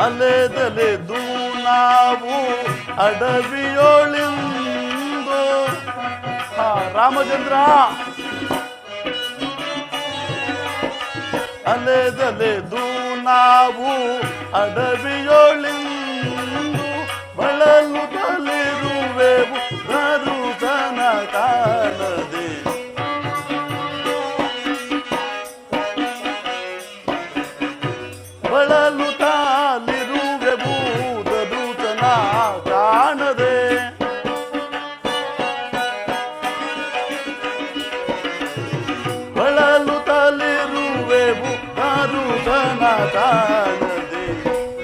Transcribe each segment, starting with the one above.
ಅಲೆದಲೆದು ನಾವು ಅಡವಿಯೋಳಿಂದು. ರಾಮಚಂದ್ರ ಅಲೆದಲೆದು ನಾವು ಅಡವಿಯೋಳಿಂದು ಬಳಲುತ್ತಲಿರುವೆವು ದರುಶನ ಕಾಣದೆ. ಬಳಲುತ್ತಲಿರುವೆವು ದರುಶನ ಕಾಣದೆ. ಬಳಲುತ್ತಲಿರುವೆವು ದರುಶನ ಕಾಣದೆ.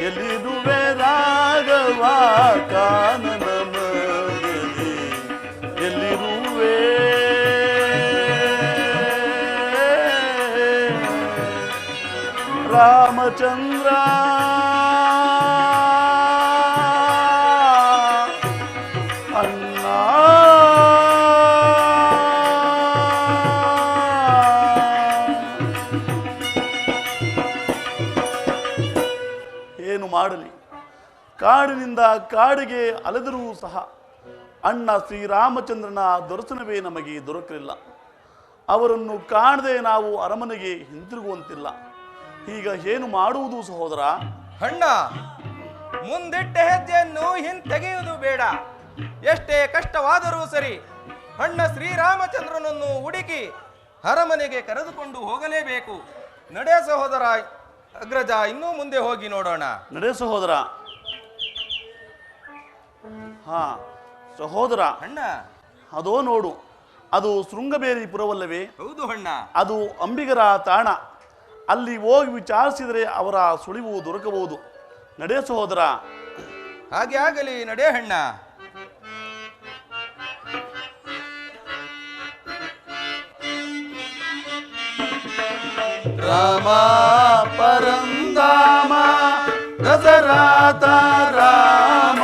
ಎಲ್ಲಿರುವೆ ರಾಘವ ಕಾನನ ಮಗನೇ, ಎಲ್ಲಿರುವೆ ರಾಮಚಂದ್ರ. ಅಣ್ಣ ಏನು ಮಾಡಲಿ, ಕಾಡಿನಿಂದ ಕಾಡಿಗೆ ಅಲೆದರೂ ಸಹ ಅಣ್ಣ ಶ್ರೀರಾಮಚಂದ್ರನ ದರ್ಶನವೇ ನಮಗೆ ದೊರಕಲಿಲ್ಲ. ಅವರನ್ನು ಕಾಣದೆ ನಾವು ಅರಮನೆಗೆ ಹಿಂತಿರುಗುವಂತಿಲ್ಲ. ಈಗ ಏನು ಮಾಡುವುದು ಸಹೋದರ? ಅಣ್ಣ, ಮುಂದಿಟ್ಟ ಹೆಜ್ಜೆಯನ್ನು ಹಿಂತೆಗೆಯುವುದು ಬೇಡ. ಎಷ್ಟೇ ಕಷ್ಟವಾದರೂ ಸರಿ, ಅಣ್ಣ ಶ್ರೀರಾಮಚಂದ್ರನನ್ನು ಹುಡುಕಿ ಅರಮನೆಗೆ ಕರೆದುಕೊಂಡು ಹೋಗಲೇಬೇಕು. ನಡೆ ಸಹೋದರ ಅಗ್ರಜ, ಇನ್ನೂ ಮುಂದೆ ಹೋಗಿ ನೋಡೋಣ. ನಡೆ ಸಹೋದರ. ಹಾ ಸಹೋದರ, ಅಣ್ಣ ಅದೋ ನೋಡು, ಅದು ಶೃಂಗಬೇರಿ ಪುರವಲ್ಲವೇ? ಹೌದು ಅಣ್ಣ, ಅದು ಅಂಬಿಗರ ತಾಣ. ಅಲ್ಲಿ ಹೋಗಿ ವಿಚಾರಿಸಿದರೆ ಅವರ ಸುಳಿವು ದೊರಕಬಹುದು. ನಡೆ ಸಹೋದರ. ಹಾಗೆ ಆಗಲಿ, ನಡೆ ಅಣ್ಣ. ರಾಮ ಪರಂದಾಮ ದಸರಾತ ರಾಮ.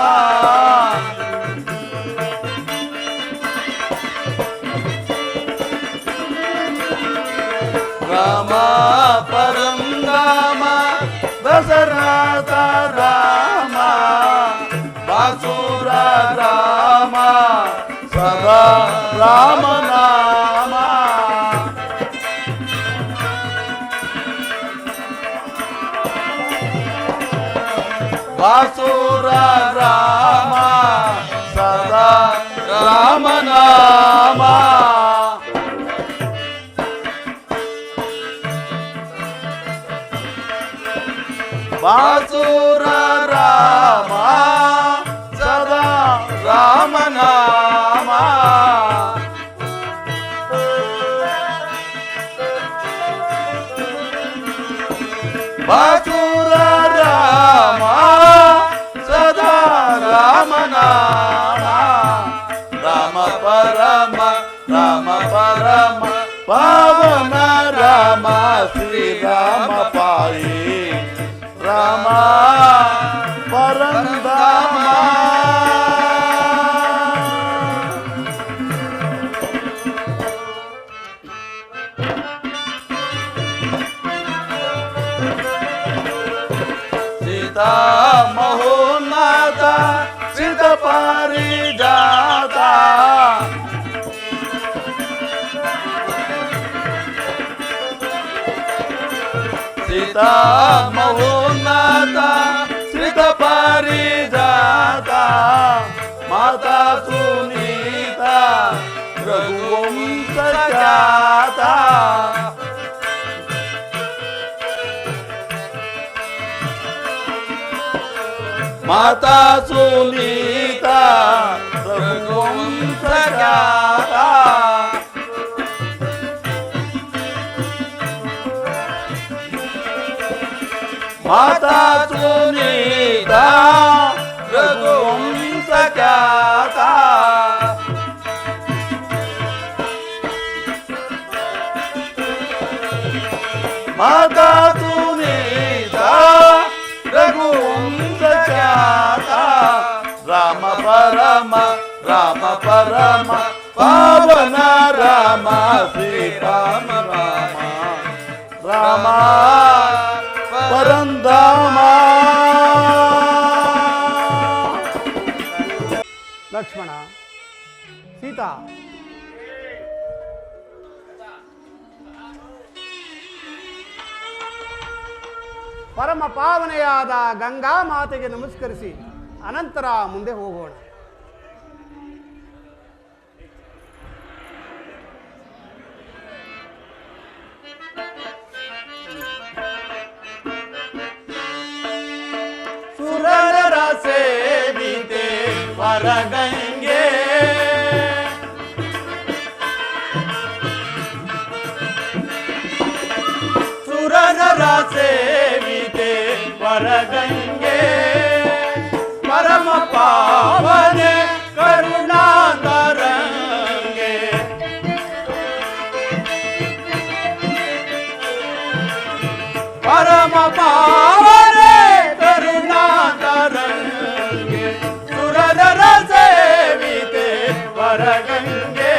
ರಾಮ ಪರಂದಾಮ ದಸರಾತ ರಾಮ. ಬಾಸುರ ರಾಮ ಸದಾ ರಾಮ ನಾಮ. ಬಾಸುರ ರಾಮ ಸದಾ ರಾಮ ನಾಮ. ಬಾಸುರ ರಾಮ ಸದಾ ರಾಮ ನಾಮ. ಬಾಸುರ ರಾಮ ಸದಾ ರಾಮ ನಾಮ. ರಾಮ ಪರಮ ರಾಮ ಪರಮ ಪಾವನ ರಾಮ ಶ್ರೀರಾಮ ಪಾಯಿ. ರಾಮ ಪರಂದಾಮ. ಸೀತಾ ಮಹೋನ್ನತ ಸಿದ್ಧ ಪಾರಿಜಾತ. ಸೀತಾ ಮಹೋನ್ನತ ಸಿದ್ಧ ಪಾರಿಜಾತ. ಮಾತಾ ಸುನೀತ ರಘುವಂಶ ಖ್ಯಾತ. ಮಾತಾ ಸುನೀತ ರಘುವಂಶ ಖ್ಯಾತ. ಮಾತಾ ಸುನೀತ ರಘುವಂಶ ಖ್ಯಾತ. ಮಾತಾ ಸುನೀತ ರಘುವಂಶ ಖ್ಯಾತ. ರಾಮ ಪರಮ ರಾಮ ಪರಮ ಪಾವನ ರಾಮ ಶ್ರೀರಾಮ ರಾಮ. ರಾಮ ಪರಂದಾಮ. ಪರಮ ಪಾವನೆಯಾದ ಗಂಗಾ ಮಾತೆಗೆ ನಮಸ್ಕರಿಸಿ ಅನಂತರ ಮುಂದೆ ಹೋಗೋಣ. ಸುರರ ಸೇವಿತೆ ವರಗಂಗೆ ಸುರರ ಸೇವಿತೆ ವರಗಂಗೆ ಪರಮ ಪಾವನೆ ಕರುಣಾಂತರಂಗೆ ಪರಮ ಪಾವನೆ ಕರುಣಾಂತರಂಗೆ ಸುರರ ಸೇವಿತೆ ವರಗಂಗೆ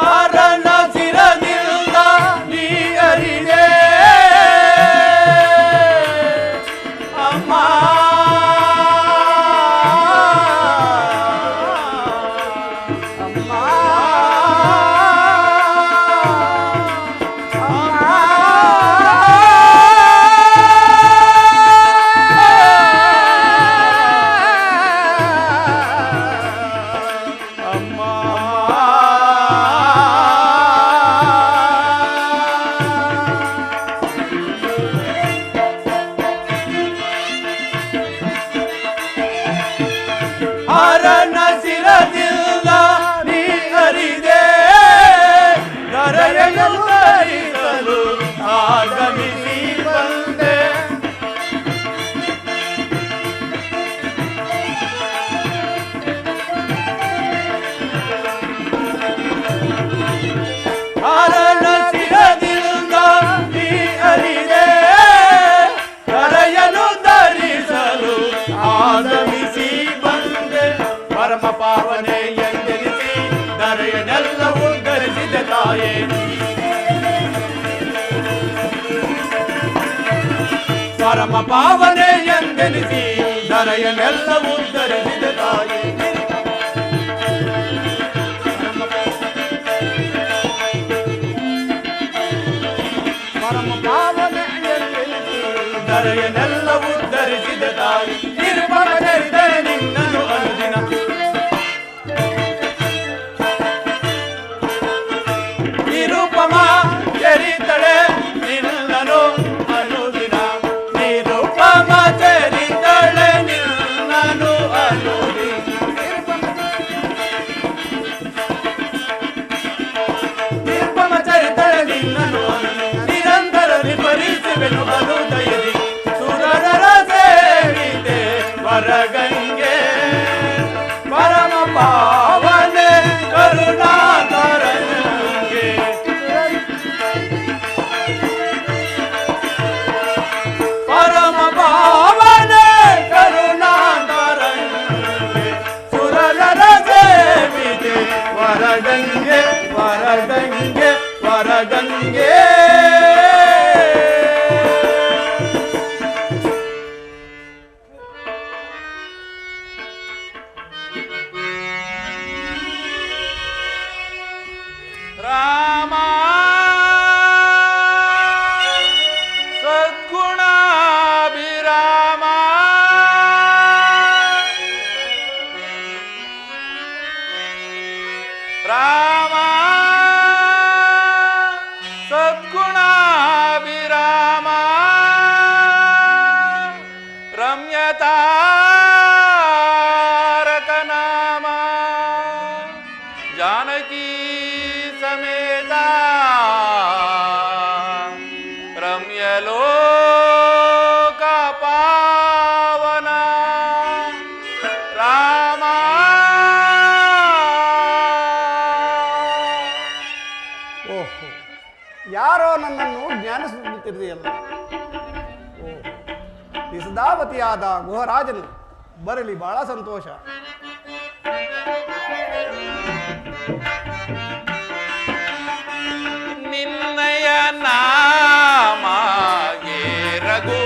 ಆರನ ಸಿರದಿಂದ ನೀ ಅರಿದೆ ಅಮ್ಮ ಹರನ ಸಿರದಿಲ್ಲ ನೀ ಅರಿದೆ ದರೆಯಲು ಧರಿಸಲು ಆಗಮಿಸಿ ಬಂದೆ ಹರನ ಸಿರದಿಲ್ಲ ನೀ ಅರಿದೆ ದರೆಯಲು ಧರಿಸಲು ಆಗಮಿಸಿ ಪರಮ ಪಾವನೆ ಎಂದೆನಿಸಿ ದರೆಯನ್ನೆಲ್ಲ ಉದ್ಧರಿಸಿದ ತಾಯೇ ಪರಮ ಪಾವನೆ ಎಂದೆನಿಸಿ ದರೆಯನ್ನೆಲ್ಲ ಉದ್ಧರಿಸಿದ ತಾಯೇ ಪರಮ ಪಾವನೆ ಎಂದೆನಿಸಿ ದರೆಯನ್ನೆಲ್ಲ ಉದ್ಧರಿಸಿದ ತಾಯಿ ನಿರ್ಮಲ ನಿನ್ನನು ಅನುದಿನ ನಿರುಪಮ ಚರಿತಳೆ ನಿನ್ನನು ಅನುದಿನ ನಿರುಪಮ ಚರಿತಳೆ ನಿನ್ನನು ಅನುದಿನ ನಿರುಪಮ ಚರಿತಳೆ ನಿನ್ನನು ನಿರಂತರ ವಿಪರೀತವೆನು ಅನುದಯದಿ ಸುರರ ಸೇವಿತೆ ವರಗಂಗೆ ಪರಮ ಪಾವನೆ ಕರುಣಾಕರಂಗೆ ಪರಮ ಪಾವನೆ ಕರುಣಾಕರಂಗೆ ಸುರರ ಸೇವಿತೆ ವರಗಂಗೆ ವರಗಂಗೆ ವರಗಂಗೆ ರಾಮ ಸದ್ಗುಣಾಭಿರಾಮ ರಾಮ ಸದ್ಗುಣಾಭಿರಾಮ ರಮ್ಯತಾರಕ ನಾಮ ಜಾನಕಿ ಸಮೇತ ರಮ್ಯಲೋಕ ಪಾವನ ರಾಮ ಓಹೋ, ಯಾರೋ ನನ್ನನ್ನು ಜ್ಞಾನಿಸುತ್ತಿದೆಯಲ್ಲ. ಓ, ಈ ಸದಾವತಿಯಾದ ಗುಹರಾಜನು ಬರಲಿ, ಬಹಳ ಸಂತೋಷ. ನಿನ್ನಯ ನಾಮಗೆ ರಘು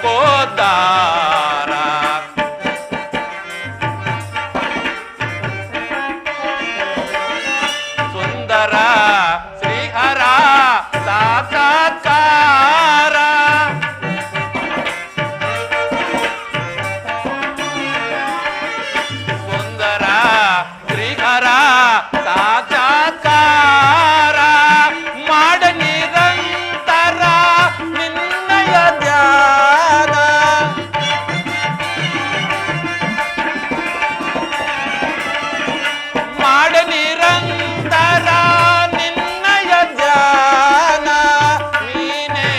ಲೋಕೋದ್ಧಾರ. ಸುಂದರ ಶ್ರೀಹರ ಸಾಕ್ಷಾತ್ಕಾರ. ಸುಂದರ ಶ್ರೀಹರ ಸಾಕ್ಷಾತ್ಕಾರ. ಮಾಡ ನಿರಂತರ ನಿನ್ನಯ ಧ್ಯಾನ. ಮಾಡ ನಿರಂತರ ನಿನ್ನಯ ಧ್ಯಾನ. ನೀನೇ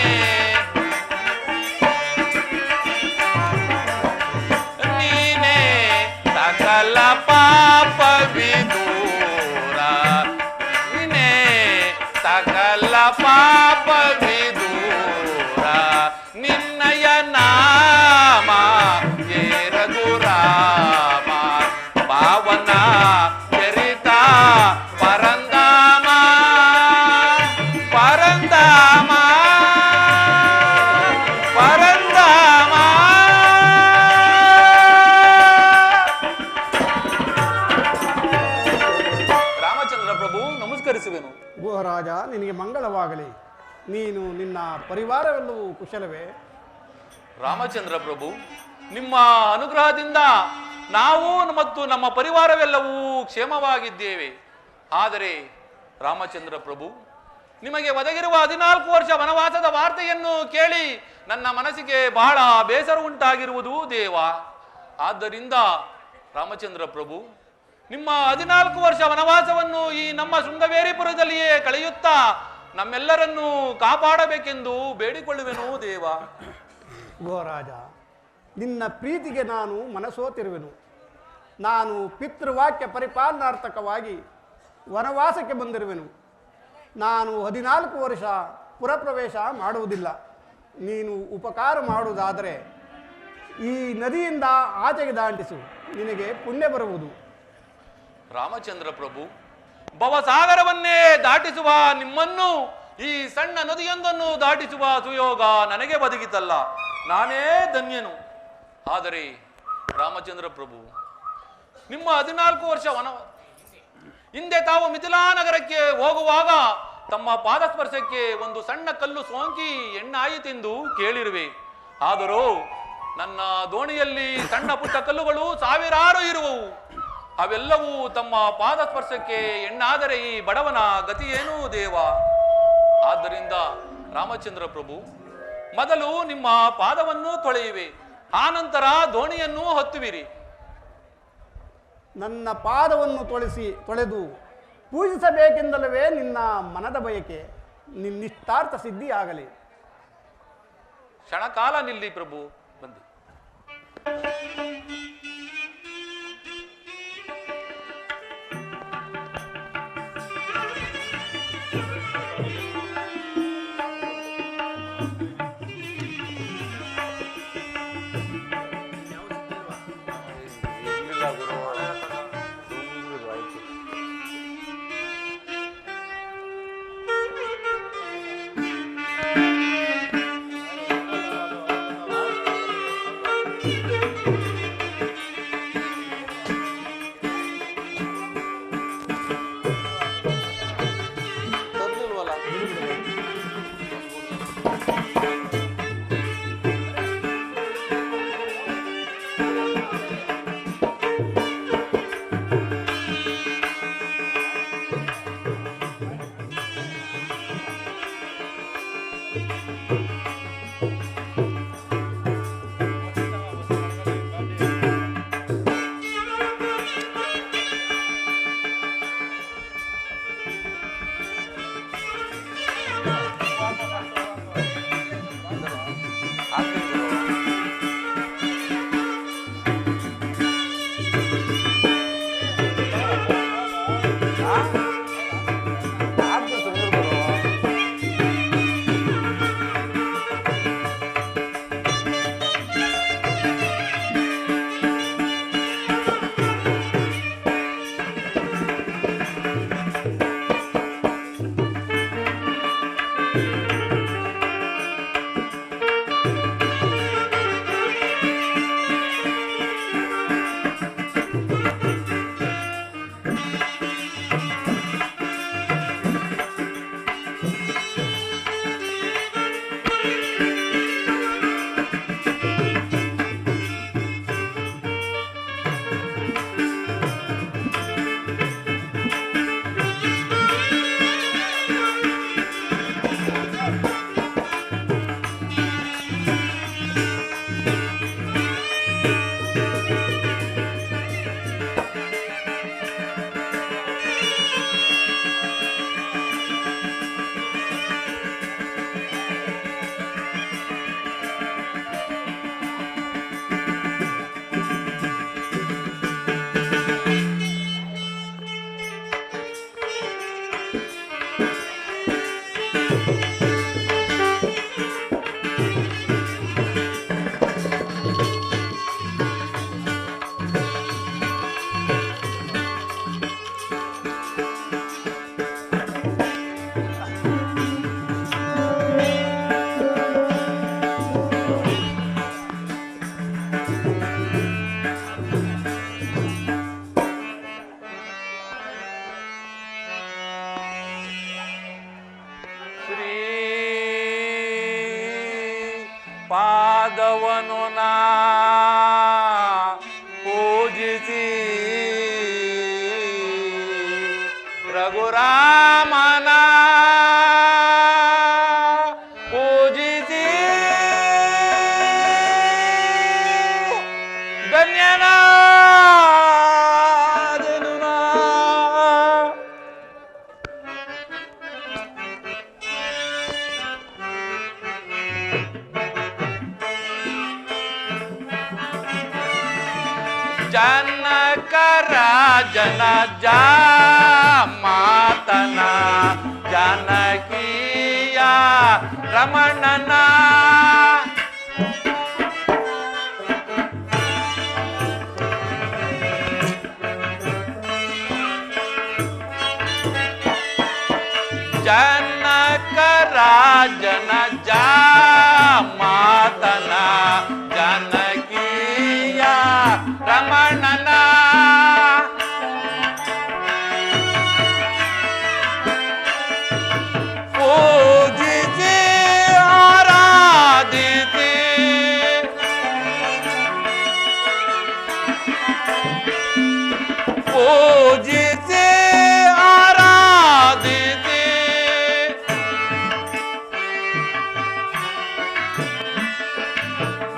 ನೀನೇ ಸಕಲ ಪಾಪ ವಿದೂರ. ನೀನೇ ಸಕಲ ಪಾಪ ವಿದೂರ. ನಿನ್ನಯ ನಾಮ ಏ ರಘುರಾಮ. ಪಾವನ ಚರಿತ ಪರಂಧಾಮ. ಪರಂಧಾಮ ಪರಂಧಾಮ. ರಾಮಚಂದ್ರ ಪ್ರಭು ನಮಸ್ಕರಿಸುವೆನು. ಗುಹರಾಜ, ನಿನಗೆ ಮಂಗಳವಾಗಲಿ. ನೀನು ನಿನ್ನ ಪರಿವಾರವೆಲ್ಲವೂ ಕುಶಲವೇ? ರಾಮಚಂದ್ರ ಪ್ರಭು, ನಿಮ್ಮ ಅನುಗ್ರಹದಿಂದ ನಾವು ಮತ್ತು ನಮ್ಮ ಪರಿವಾರವೆಲ್ಲವೂ ಕ್ಷೇಮವಾಗಿದ್ದೇವೆ. ಆದರೆ ರಾಮಚಂದ್ರ ಪ್ರಭು, ನಿಮಗೆ ಒದಗಿರುವ 14 ವರ್ಷ ವನವಾಸದ ವಾರ್ತೆಯನ್ನು ಕೇಳಿ ನನ್ನ ಮನಸ್ಸಿಗೆ ಬಹಳ ಬೇಸರ ಉಂಟಾಗಿರುವುದು ದೇವ. ಆದ್ದರಿಂದ ರಾಮಚಂದ್ರ ಪ್ರಭು, ನಿಮ್ಮ 14 ವರ್ಷ ವನವಾಸವನ್ನು ಈ ನಮ್ಮ ಶೃಂಗವೇರಿಪುರದಲ್ಲಿಯೇ ಕಳೆಯುತ್ತಾ ನಮ್ಮೆಲ್ಲರನ್ನೂ ಕಾಪಾಡಬೇಕೆಂದು ಬೇಡಿಕೊಳ್ಳುವೆನು ದೇವ. ಗುಹರಾಜ, ನಿನ್ನ ಪ್ರೀತಿಗೆ ನಾನು ಮನಸೋತಿರುವೆನು. ನಾನು ಪಿತೃವಾಕ್ಯ ಪರಿಪಾಲನಾರ್ಥಕವಾಗಿ ವನವಾಸಕ್ಕೆ ಬಂದಿರುವೆನು. ನಾನು 14 ವರ್ಷ ಪುರಪ್ರವೇಶ ಮಾಡುವುದಿಲ್ಲ. ನೀನು ಉಪಕಾರ ಮಾಡುವುದಾದರೆ ಈ ನದಿಯಿಂದ ಆಚೆಗೆ ದಾಟಿಸು, ನಿನಗೆ ಪುಣ್ಯ ಬರುವುದು. ರಾಮಚಂದ್ರ ಪ್ರಭು, ಭವಸಾಗರವನ್ನೇ ದಾಟಿಸುವ ನಿಮ್ಮನ್ನು ಈ ಸಣ್ಣ ನದಿಯೊಂದನ್ನು ದಾಟಿಸುವ ಸುಯೋಗ ನನಗೆ ಒದಗಿತಲ್ಲ. ನಾನೇ ಧನ್ಯನು. ಆದರೆ ರಾಮಚಂದ್ರ ಪ್ರಭು, ನಿಮ್ಮ 14 ವರ್ಷ ಹಿಂದೆ ತಾವು ಮಿಥಿಲಾ ನಗರಕ್ಕೆ ಹೋಗುವಾಗ ತಮ್ಮ ಪಾದಸ್ಪರ್ಶಕ್ಕೆ ಒಂದು ಸಣ್ಣ ಕಲ್ಲು ಸೋಂಕಿ ಎಣ್ಣಾಯಿತೆಂದು ಕೇಳಿರುವೆ. ಆದರೂ ನನ್ನ ದೋಣಿಯಲ್ಲಿ ಸಣ್ಣ ಪುಟ್ಟ ಕಲ್ಲುಗಳು ಸಾವಿರಾರು ಇರುವವು. ಅವೆಲ್ಲವೂ ತಮ್ಮ ಪಾದಸ್ಪರ್ಶಕ್ಕೆ ಎಣ್ಣಾದರೆ ಈ ಬಡವನ ಗತಿಯೇನು ದೇವ? ಆದ್ದರಿಂದ ರಾಮಚಂದ್ರ ಪ್ರಭು, ಮೊದಲು ನಿಮ್ಮ ಪಾದವನ್ನು ತೊಳೆಯುವೆ, ಆನಂತರ ದೋಣಿಯನ್ನು ಹತ್ತುವಿರಿ. ನನ್ನ ಪಾದವನ್ನು ತೊಳೆದು ಪೂಜಿಸಬೇಕೆಂದಲವೇ ನಿನ್ನ ಮನದ ಬಯಕೆ. ನಿನ್ನಿಷ್ಟಾರ್ಥ ಸಿದ್ಧಿಯಾಗಲಿ. ಕ್ಷಣಕಾಲ ನಿಲ್ಲಿ ಪ್ರಭು, ಬಂದಿ. ಪಾದವನು ನಾ ಪೂಜಿಸಿ ರಘುರಾಮನ ಪೂಜಿಸಿ ಧನ್ಯನಾದೆನು ನಾ. ಜನಕ ರಾಜನ ಮಾತನ ಜನಕೀಯ ರಮಣನ ಜನಕ ರಾಜನ ಮಾತನ ಜನಕೀಯ ರಮಣನ ಪೂಜಿಸಿ ಆರಾಧಿಸಿ ಪೂಜಿಸಿ ಆರಾಧಿಸಿ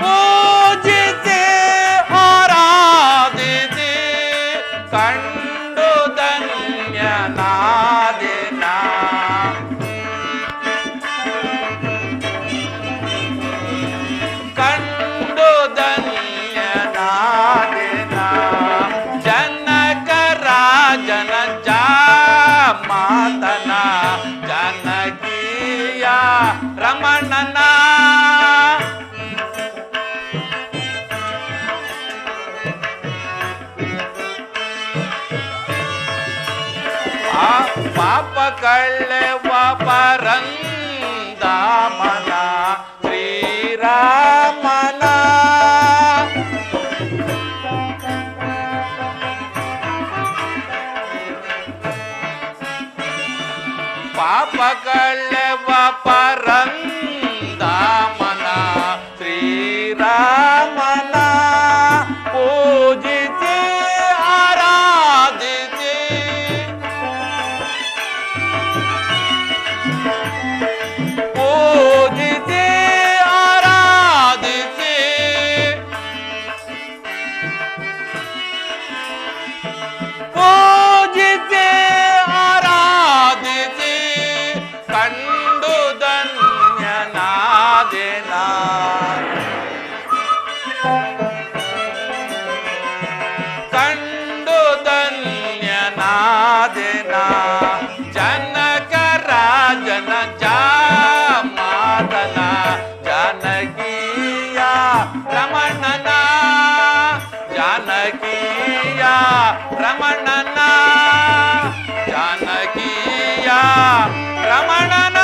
ಪೂಜಿಸಿ ಆರಾಧಿಸಿ ಕಂಡು ಧನ್ಯನಾದೆನ ಕಂಡು ಧನ್ಯನಾದೆನ ಜನಕ ರಾಜನ ಮಾತನ ಜನಕೀಯ ರಮಣನ ಪಾಪ ಕಳ್ಳೆವ ಪರಂದಾಮನ ಶ್ರೀರಾಮನ ಪಾಪ ಕಳ್ಳೆವ ಪರಂದಾಮನ ಶ್ರೀರಾಮನ ಪೂಜಿಸಿ ಆರಾಧಿಸಿ ಪೂಜಿಸಿ ಆರಾಧಿಸಿ ಪೂಜಿಸಿ ಆರಾಧಿಸಿ ಕಂಡು ಧನ್ಯನಾದೆನ ಕಂಡು ಧನ್ಯನಾದೆನ ಜನಕ ರಾಜನ ಮಾತನ ಜನಕೀಯ ರಮಣನ ಜಾನಕೀಯ ರಮಣನ ಜಾನಕೀಯ ರಮಣನ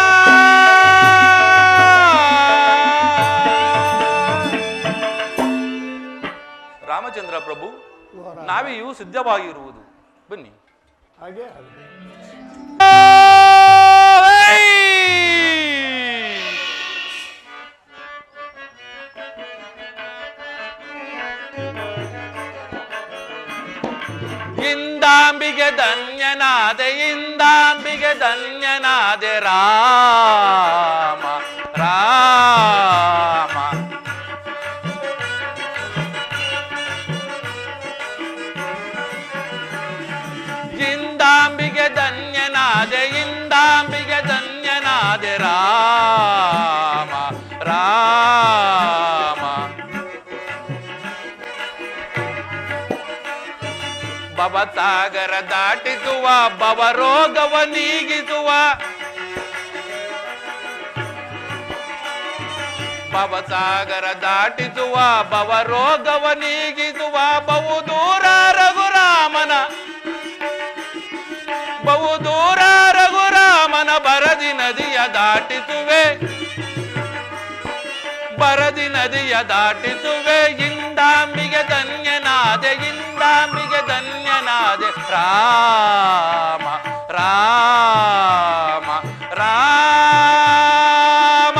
ರಾಮಚಂದ್ರ ಪ್ರಭು ನಾವಿಯೂ ಸಿದ್ಧವಾಗಿರುವುದು ಬನ್ನಿ. ಹಾಗೆ ಆಗಲಿ. ಇಂದಾಂಬಿಗೆ ಧನ್ಯನಾದೆ ಇಂದಾಂಬಿಗೆ ಧನ್ಯನಾದೆ ರಾಮ ರಾಮ ಇಂದಾಂಬಿಗೆ ಧನ್ಯನಾದೆ ಇಂದಾಂಬಿಗೆ ಧನ್ಯನಾದೆ ರಾಮ ರಾಮ ಭವಸಾಗರ ದಾಟಿಸುವ ಭವರೋಗವ ನೀಗಿಸುವ ಭವಸಾಗರ ದಾಟಿಸುವ ಭವರೋಗವ ನೀಗಿಸುವ ಬಹುದೂರ ರಘುರಾಮನ ಬಹುದೂರ ರಘುರಾಮನ ಬರದಿ ನದಿಯ ದಾಟಿಸುವೆ ಬರದಿ ನದಿಯ ದಾಟಿಸುವೆ ಇಂದಾಂಬಿಗೆ ಧನ್ಯನಾದೆ ಇಂದಾಂಬಿಗೆ ಧನ್ಯನಾದೆ ರಾಮ ರಾಮ ರಾಮ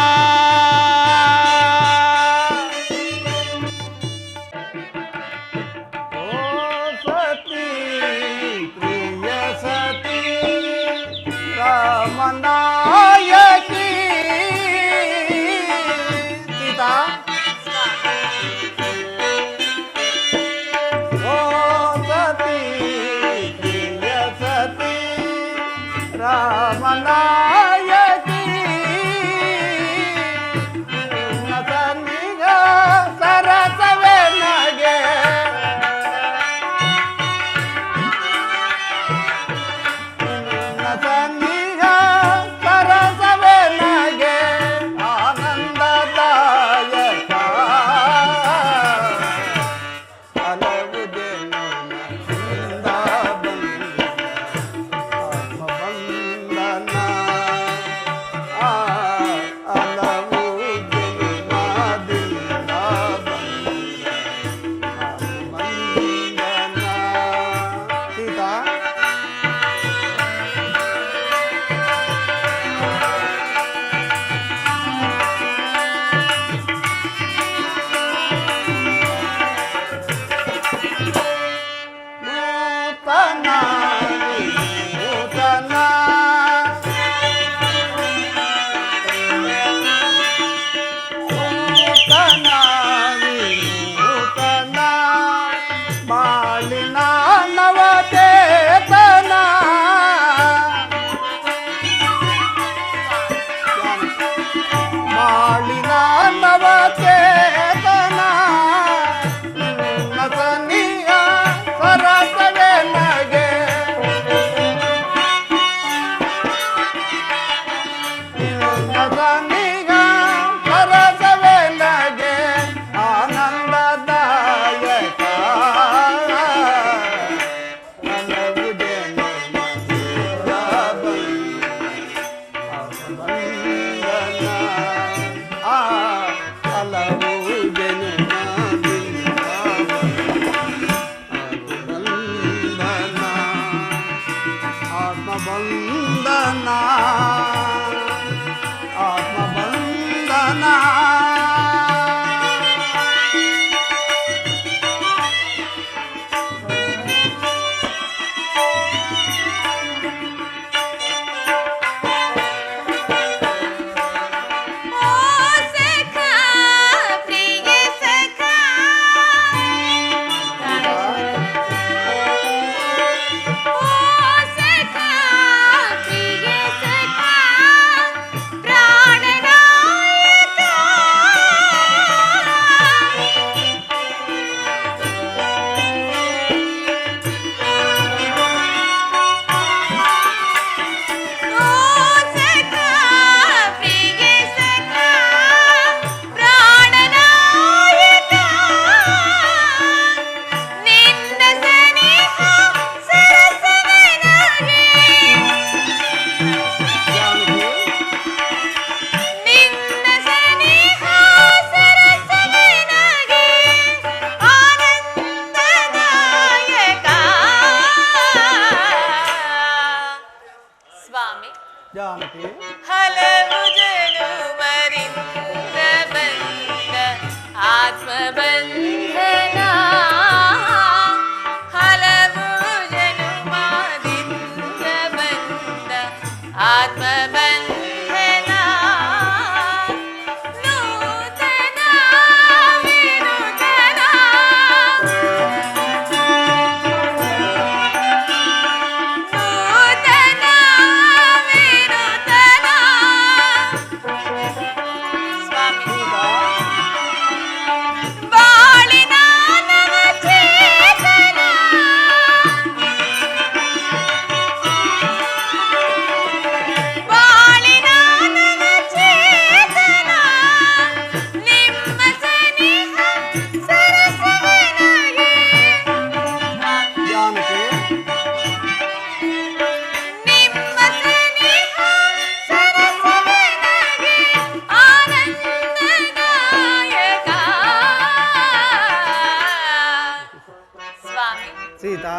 ಸೀತಾ,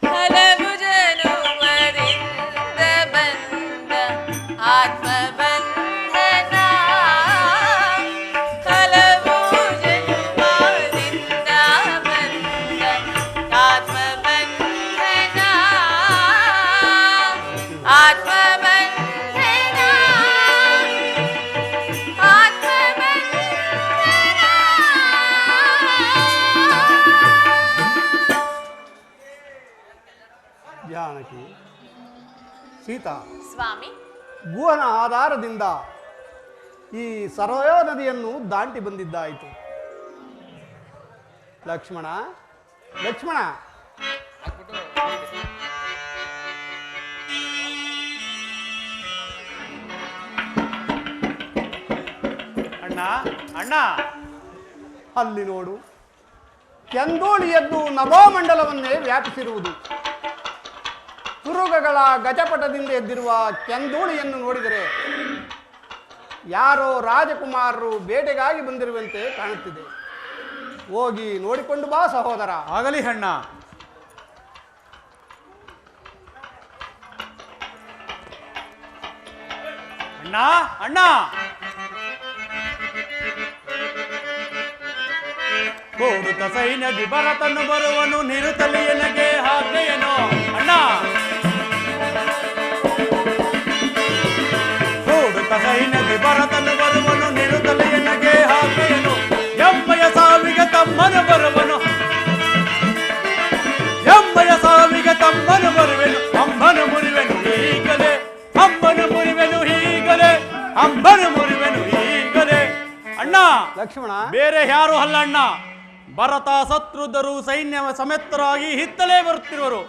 ಹಲವು ಜನುಮದಿಂದ ಬಂದ ಆತ್ಮಬಂಧನ, ಹಲವು ಜನುಮದಿಂದ ಬಂದ ಆತ್ಮಬಂಧನ, ಆತ್ಮಬಂಧನ, ಜಾನಕಿ, ಸೀತಾ, ಸ್ವಾಮಿ, ಗುಹನ ಆಧಾರದಿಂದ ಈ ಸರಯೂ ನದಿಯನ್ನು ದಾಟಿ ಬಂದಿದ್ದಾಯಿತು. ಲಕ್ಷ್ಮಣ, ಲಕ್ಷ್ಮಣ, ಅಣ್ಣ ಅಣ್ಣ, ಅಲ್ಲಿ ನೋಡು, ಕೆಂದೋಳಿ ಎದ್ದು ನಭೋಮಂಡಲವನ್ನೇ ವ್ಯಾಪಿಸಿರುವುದು. ತುರುಗಗಳ ಗಜಪಟದಿಂದ ಎದ್ದಿರುವ ಕೆಂದೋಳಿಯನ್ನು ನೋಡಿದರೆ ಯಾರೋ ರಾಜಕುಮಾರರು ಬೇಟೆಗಾಗಿ ಬಂದಿರುವಂತೆ ಕಾಣುತ್ತಿದೆ. ಹೋಗಿ ನೋಡಿಕೊಂಡು ಬಾ ಸಹೋದರ. ಆಗಲಿ ಅಣ್ಣ. ಅಣ್ಣ ಅಣ್ಣ, ಕೋಡುತ್ತ ಸೈನ್ಯದಿ ಭರತನು ಬರುವನು, ನಿರುತಲಿ ಎನಗೆ ಹಾಗೆಯೇನೋ. ಅಣ್ಣ, ಕೋಡುತ್ತ ಸೈನ್ಯದಿ ಭರತನು ಬರುವನು, ನಿರುತಲಿ ಎನಗೆ ಹಾಗೆಯೇನೋ. ಎಮ್ಮಯ ಸಾವಿಗೆ ತಮ್ಮನು ಬರುವನು, ಎಮ್ಮಯ ಸಾವಿಗೆ ತಮ್ಮನು ಬರುವೆನು, ಅಂಬನು ಮುರಿವೆನು ಈಗಲೇ, ಅಂಬನು ಮುರಿವೆನು ಈಗಲೇ, ಅಂಬನು ಮುರಿವೆನು ಈಗಲೇ. ಅಣ್ಣ, ಲಕ್ಷ್ಮಣ, ಬೇರೆ ಯಾರು ಅಲ್ಲ ಅಣ್ಣ, ಭರತ ಶತ್ರುಧರು ಸೈನ್ಯ ಸಮೇತರಾಗಿ ಹಿತ್ತಲೇ ಬರುತ್ತಿರುವರು.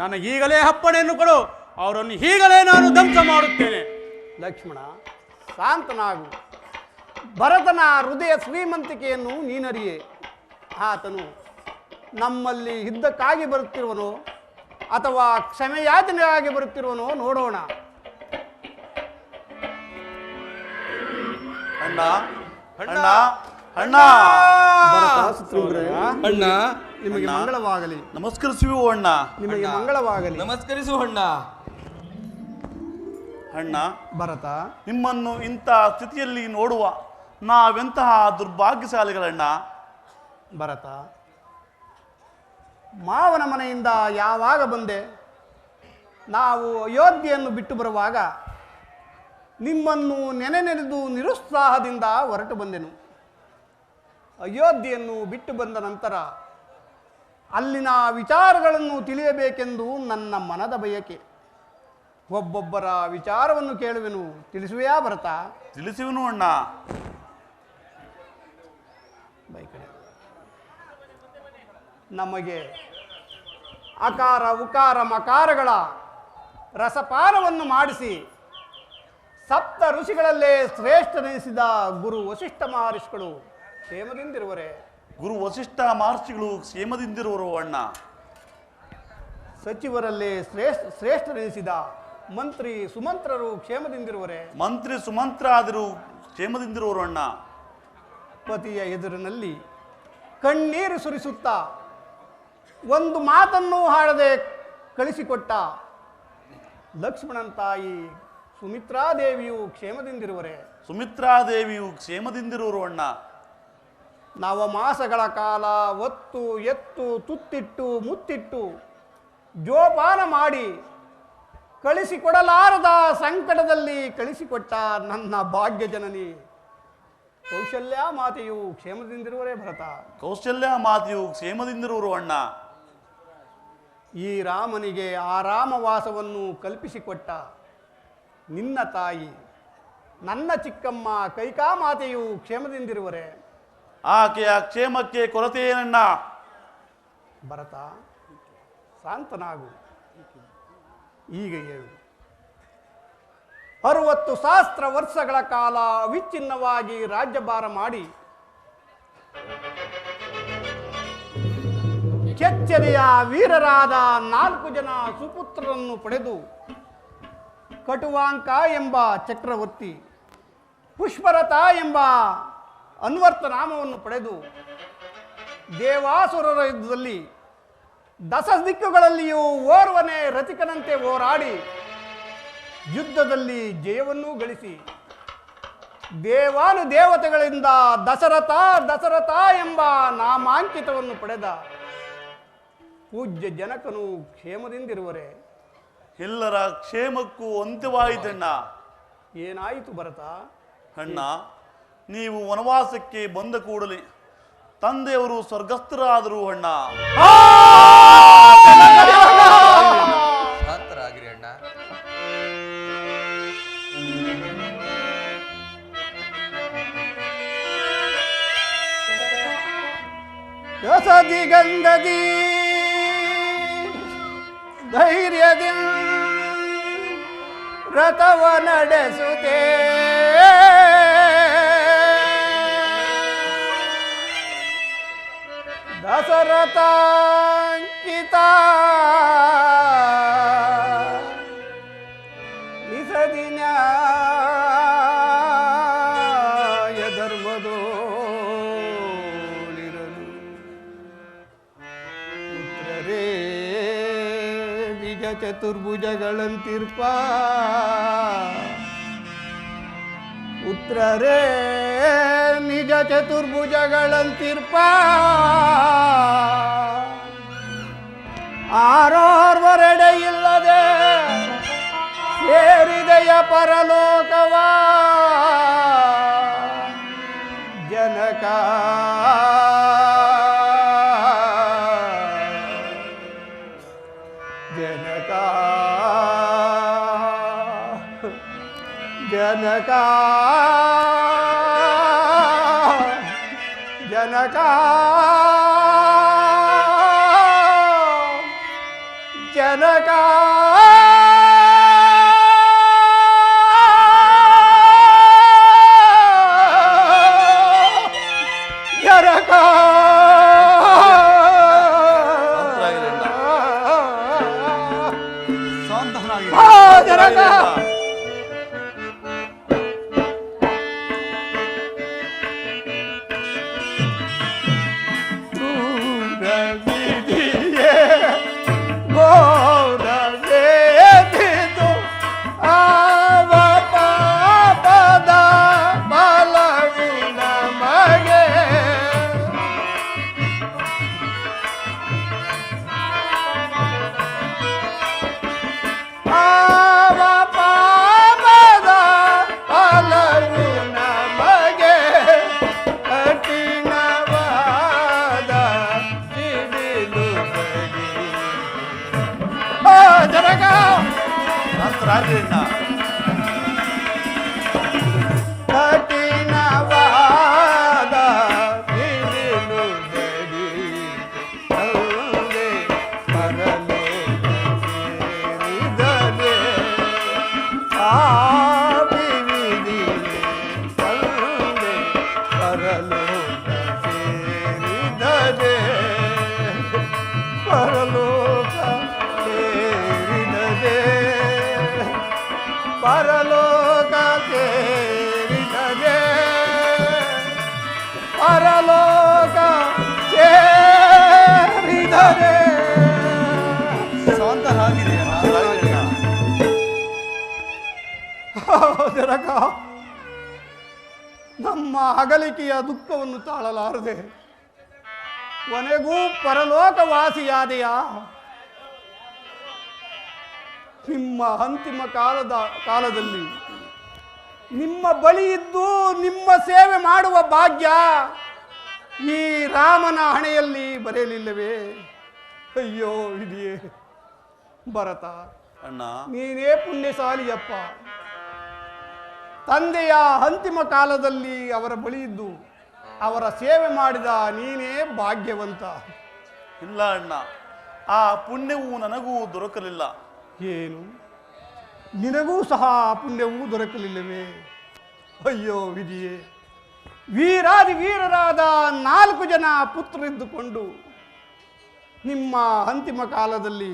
ನನಗೀಗಲೇ ಅಪ್ಪಣೆಯನ್ನು ಕೊಡು, ಅವರನ್ನು ಈಗಲೇ ನಾನು ಧ್ವಂಸ ಮಾಡುತ್ತೇನೆ. ಲಕ್ಷ್ಮಣ, ಶಾಂತನಾಗು. ಭರತನ ಹೃದಯ ಶ್ರೀಮಂತಿಕೆಯನ್ನು ನೀನರಿಯೆ. ಆತನು ನಮ್ಮಲ್ಲಿ ಯುದ್ಧಕ್ಕಾಗಿ ಬರುತ್ತಿರುವನೋ ಅಥವಾ ಕ್ಷಮೆಯಾಚನೆಯಾಗಿ ಬರುತ್ತಿರುವನೋ ನೋಡೋಣ. ಅಣ್ಣ ಅಣ್ಣ ಅಣ್ಣ, ಭರತ ಶತ್ರುಘ್ನರೇ, ಅಣ್ಣ, ನಿಮಗೆ ಮಂಗಳವಾಗಲಿ. ನಮಸ್ಕರಿಸುವು ಅಣ್ಣ. ನಿಮಗೆ ಮಂಗಳವಾಗಲಿ. ನಮಸ್ಕರಿಸು ಅಣ್ಣ. ಅಣ್ಣ, ಭರತ, ನಿಮ್ಮನ್ನು ಇಂಥ ಸ್ಥಿತಿಯಲ್ಲಿ ನೋಡುವ ನಾವೆಂತಹ ದುರ್ಭಾಗ್ಯಶಾಲಿಗಳಣ್ಣ. ಭರತ, ಮಾವನ ಮನೆಯಿಂದ ಯಾವಾಗ ಬಂದೆ? ನಾವು ಅಯೋಧ್ಯೆಯನ್ನು ಬಿಟ್ಟು ಬರುವಾಗ ನಿಮ್ಮನ್ನು ನೆನೆದು ನಿರುತ್ಸಾಹದಿಂದ ಹೊರಟು ಬಂದೆನು. ಅಯೋಧ್ಯೆಯನ್ನು ಬಿಟ್ಟು ಬಂದ ನಂತರ ಅಲ್ಲಿನ ವಿಚಾರಗಳನ್ನು ತಿಳಿಯಬೇಕೆಂದು ನನ್ನ ಮನದ ಬಯಕೆ. ಒಬ್ಬೊಬ್ಬರ ವಿಚಾರವನ್ನು ಕೇಳುವೆನು, ತಿಳಿಸುವೆಯಾ ಭರತ? ತಿಳಿಸುವನು ಅಣ್ಣ. ಬೈಕಡೆ ನಮಗೆ ಅಕಾರ ಉಕಾರ ಮಕಾರಗಳ ರಸಪಾನವನ್ನು ಮಾಡಿಸಿ ಸಪ್ತ ಋಷಿಗಳಲ್ಲೇ ಶ್ರೇಷ್ಠನೆನಿಸಿದ ಗುರು ವಸಿಷ್ಠ ಮಹರ್ಷಿಗಳು ಕ್ಷೇಮದಿಂದಿರುವರೆ. ಗುರು ವಸಿಷ್ಠ ಮಹರ್ಷಿಗಳು ಕ್ಷೇಮದಿಂದಿರುವರು ಅಣ್ಣ. ಸಚಿವರಲ್ಲೇ ಶ್ರೇಷ್ಠನೆನಿಸಿದ ಮಂತ್ರಿ ಸುಮಂತ್ರರು ಕ್ಷೇಮದಿಂದಿರುವರೆ. ಮಂತ್ರಿ ಸುಮಂತ್ರಾದರು ಕ್ಷೇಮದಿಂದಿರುವರು ಅಣ್ಣ. ಪತಿಯ ಎದುರಿನಲ್ಲಿ ಕಣ್ಣೀರು ಸುರಿಸುತ್ತಾ ಒಂದು ಮಾತನ್ನು ಹಾಡದೆ ಕಳಿಸಿಕೊಟ್ಟ ಲಕ್ಷ್ಮಣನ ತಾಯಿ ಸುಮಿತ್ರಾದೇವಿಯು ಕ್ಷೇಮದಿಂದಿರುವರೆ. ಸುಮಿತ್ರಾದೇವಿಯು ಕ್ಷೇಮದಿಂದಿರುವರು ಅಣ್ಣ. ನವಮಾಸಗಳ ಕಾಲ ಒತ್ತು ಎತ್ತು ತುತ್ತಿಟ್ಟು ಮುತ್ತಿಟ್ಟು ಜೋಪಾನ ಮಾಡಿ ಕಳಿಸಿಕೊಡಲಾರದ ಸಂಕಟದಲ್ಲಿ ಕಳಿಸಿಕೊಟ್ಟ ನನ್ನ ಭಾಗ್ಯ ಜನನಿ ಕೌಶಲ್ಯ ಮಾತೆಯು ಕ್ಷೇಮದಿಂದಿರುವರೇ ಭರತ. ಕೌಶಲ್ಯ ಮಾತೆಯು ಕ್ಷೇಮದಿಂದಿರುವರು ಅಣ್ಣ. ಈ ರಾಮನಿಗೆ ಆರಾಮವಾಸವನ್ನು ಕಲ್ಪಿಸಿಕೊಟ್ಟ ನಿನ್ನ ತಾಯಿ ನನ್ನ ಚಿಕ್ಕಮ್ಮ ಕೈಕಾಮಾತೆಯು ಕ್ಷೇಮದಿಂದಿರುವರೆ. ಆಕೆಯ ಕ್ಷೇಮಕ್ಕೆ ಕೊರತೆ ಏನಣ್ಣ? ಭರತ, ಶಾಂತನಾಗು. ಈಗ ಹೇಳು. 60 ಸಹಸ್ರ ವರ್ಷಗಳ ಕಾಲ ಅವಿಚ್ಛಿನ್ನವಾಗಿ ರಾಜ್ಯಭಾರ ಮಾಡಿ ಕೆಚ್ಚೆದೆಯ ವೀರರಾದ 4 ಜನ ಸುಪುತ್ರರನ್ನು ಪಡೆದು ಕಟುವಾಂಕ ಎಂಬ ಚಕ್ರವರ್ತಿ, ಪುಷ್ಪರಥ ಎಂಬ ಅನ್ವರ್ಥ ನಾಮವನ್ನು ಪಡೆದು ದೇವಾಸುರರ ಯುದ್ಧದಲ್ಲಿ ದಶ ದಿಕ್ಕುಗಳಲ್ಲಿಯೂ ಓರ್ವನೇ ರತಿಕನಂತೆ ಹೋರಾಡಿ ಯುದ್ಧದಲ್ಲಿ ಜಯವನ್ನೂ ಗಳಿಸಿ ದೇವಾನುದೇವತೆಗಳಿಂದ ದಶರಥ ದಶರಥ ಎಂಬ ನಾಮಾಂಕಿತವನ್ನು ಪಡೆದ ಪೂಜ್ಯ ಜನಕನು ಕ್ಷೇಮದಿಂದಿರುವರೆ. ಎಲ್ಲರ ಕ್ಷೇಮಕ್ಕೂ ಅಂತ್ಯವಾಯಿತಣ್ಣ. ಏನಾಯಿತು ಭರತ? ಅಣ್ಣ, ನೀವು ವನವಾಸಕ್ಕೆ ಬಂದ ಕೂಡಲೇ ತಂದೆಯವರು ಸ್ವರ್ಗಸ್ಥರಾದರು ಅಣ್ಣ. ಶಾಂತರಾಗಿರಿ ಅಣ್ಣ. ರಸದಿ ಗಂಧದಿ ಧೈರ್ಯದಿ ರಥವ ನಡೆಸುತ್ತೆ ದಶರಥಾಂಕಿತ ನಿಸದಿ ನ್ಯಾಯ ಧರ್ಮದೋಳಿರಲು ಪುತ್ರರೇ ನಿಜ ಚತುರ್ಭುಜಗಳಂತಿರ್ಪ ಪುತ್ರರೇ ನಿಜ ಚತುರ್ಭುಜಗಳಂತಿರ್ಪ ಆರೋರ್ವರೆಡೆ ಇಲ್ಲದೆ ಸೇರಿದೆಯ ಪರಲೋಕವ ಜನಕ ಜನಕ ಜನಕ ಜನಕ ಜನಕ ಜನಕ ಜನಕ ರಾಜಣ್ಣ ಕಠಿಣವಾದ ಸಿಡಿಲು ಬಡಿ ತಂದೆ ಪರಲೋಕ ಸೇರಿದರೆ ವಿಧಿ ತಂದೆ ಪರಲೋಕ ಸೇರಿದರೆ ಪರಲೋಕ ಸೇರಿದರೆ ಪರಲೋಕ ಸೇರಿದರೆ ಪರಲೋಕ ಸೇರಿದರೆ ಜನಕ, ನಮ್ಮ ಅಗಲಿಕೆಯ ದುಃಖವನ್ನು ತಾಳಲಾರದೆ ಕೊನೆಗೂ ಪರಲೋಕವಾಸಿಯಾದೆಯಾ? ನಿಮ್ಮ ಅಂತಿಮ ಕಾಲದಲ್ಲಿ ನಿಮ್ಮ ಬಳಿ ಇದ್ದು ನಿಮ್ಮ ಸೇವೆ ಮಾಡುವ ಭಾಗ್ಯ ಈ ರಾಮನ ಹಣೆಯಲ್ಲಿ ಬರೆಯಲಿಲ್ಲವೇ? ಅಯ್ಯೋ ಇದೆಯೇ ಭರತ, ಅಣ್ಣ, ನೀನೇ ಪುಣ್ಯಶಾಲಿಯಪ್ಪ. ತಂದೆಯ ಅಂತಿಮ ಕಾಲದಲ್ಲಿ ಅವರ ಬಳಿ ಇದ್ದು ಅವರ ಸೇವೆ ಮಾಡಿದ ನೀನೇ ಭಾಗ್ಯವಂತ. ಇಲ್ಲ ಅಣ್ಣ, ಆ ಪುಣ್ಯವು ನನಗೂ ದೊರಕಲಿಲ್ಲ. ಏನು, ನಿನಗೂ ಸಹ ಪುಣ್ಯವೂ ದೊರಕಲಿಲ್ಲವೇ? ಅಯ್ಯೋ ವಿಧಿಯೇ, ವೀರಾದಿ ವೀರರಾದ 4 ಜನ ಪುತ್ರರಿದ್ದುಕೊಂಡು ನಿಮ್ಮ ಅಂತಿಮ ಕಾಲದಲ್ಲಿ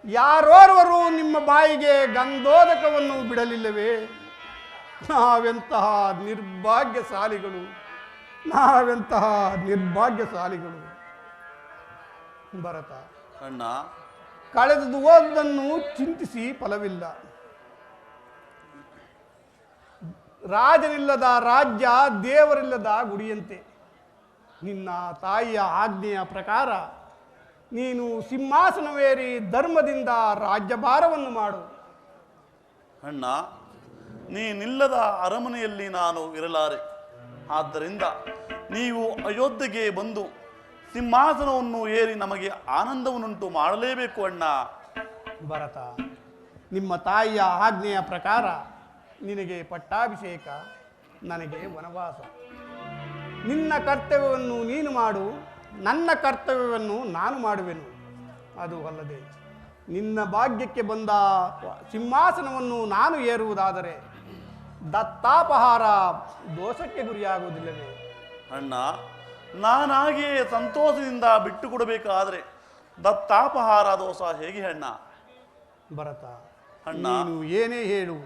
ಯಾರೋರ್ವರು ನಿಮ್ಮ ಬಾಯಿಗೆ ಗಂಧೋದಕವನ್ನು ಬಿಡಲಿಲ್ಲವೇ? ನಾವೆಂತಹ ನಿರ್ಭಾಗ್ಯಶಾಲಿಗಳು, ನಾವೆಂತಹ ನಿರ್ಭಾಗ್ಯಶಾಲಿಗಳು. ಭರತ, ಅಣ್ಣ, ಕಳೆದುದು ಹೋದನ್ನು ಚಿಂತಿಸಿ ಫಲವಿಲ್ಲ. ರಾಜನಿಲ್ಲದ ರಾಜ್ಯ ದೇವರಿಲ್ಲದ ಗುಡಿಯಂತೆ. ನಿನ್ನ ತಾಯಿಯ ಆಜ್ಞೆಯ ಪ್ರಕಾರ ನೀನು ಸಿಂಹಾಸನವೇರಿ ಧರ್ಮದಿಂದ ರಾಜ್ಯಭಾರವನ್ನು ಮಾಡು. ಅಣ್ಣ, ನೀನಿಲ್ಲದ ಅರಮನೆಯಲ್ಲಿ ನಾನು ಇರಲಾರೆ. ಆದ್ದರಿಂದ ನೀವು ಅಯೋಧ್ಯೆಗೆ ಬಂದು ಸಿಂಹಾಸನವನ್ನು ಏರಿ ನಮಗೆ ಆನಂದವನ್ನುಂಟು ಮಾಡಲೇಬೇಕು ಅಣ್ಣ. ಭರತ, ನಿಮ್ಮ ತಾಯಿಯ ಆಜ್ಞೆಯ ಪ್ರಕಾರ ನಿನಗೆ ಪಟ್ಟಾಭಿಷೇಕ, ನನಗೆ ವನವಾಸ. ನಿನ್ನ ಕರ್ತವ್ಯವನ್ನು ನೀನು ಮಾಡು, ನನ್ನ ಕರ್ತವ್ಯವನ್ನು ನಾನು ಮಾಡುವೆನು. ಅದು ಅಲ್ಲದೆ ನಿನ್ನ ಭಾಗ್ಯಕ್ಕೆ ಬಂದ ಸಿಂಹಾಸನವನ್ನು ನಾನು ಏರುವುದಾದರೆ ದತ್ತಾಪಹಾರ ದೋಷಕ್ಕೆ ಗುರಿಯಾಗುವುದಿಲ್ಲವೇ? ಅಣ್ಣ, ನಾನಾಗಿಯೇ ಸಂತೋಷದಿಂದ ಬಿಟ್ಟು ಕೊಡಬೇಕಾದರೆ ದತ್ತಾಪಹಾರ ದೋಷ ಹೇಗೆ ಅಣ್ಣ? ಭರತ, ಅಣ್ಣ. ನೀನು ಏನೇ ಹೇಳು,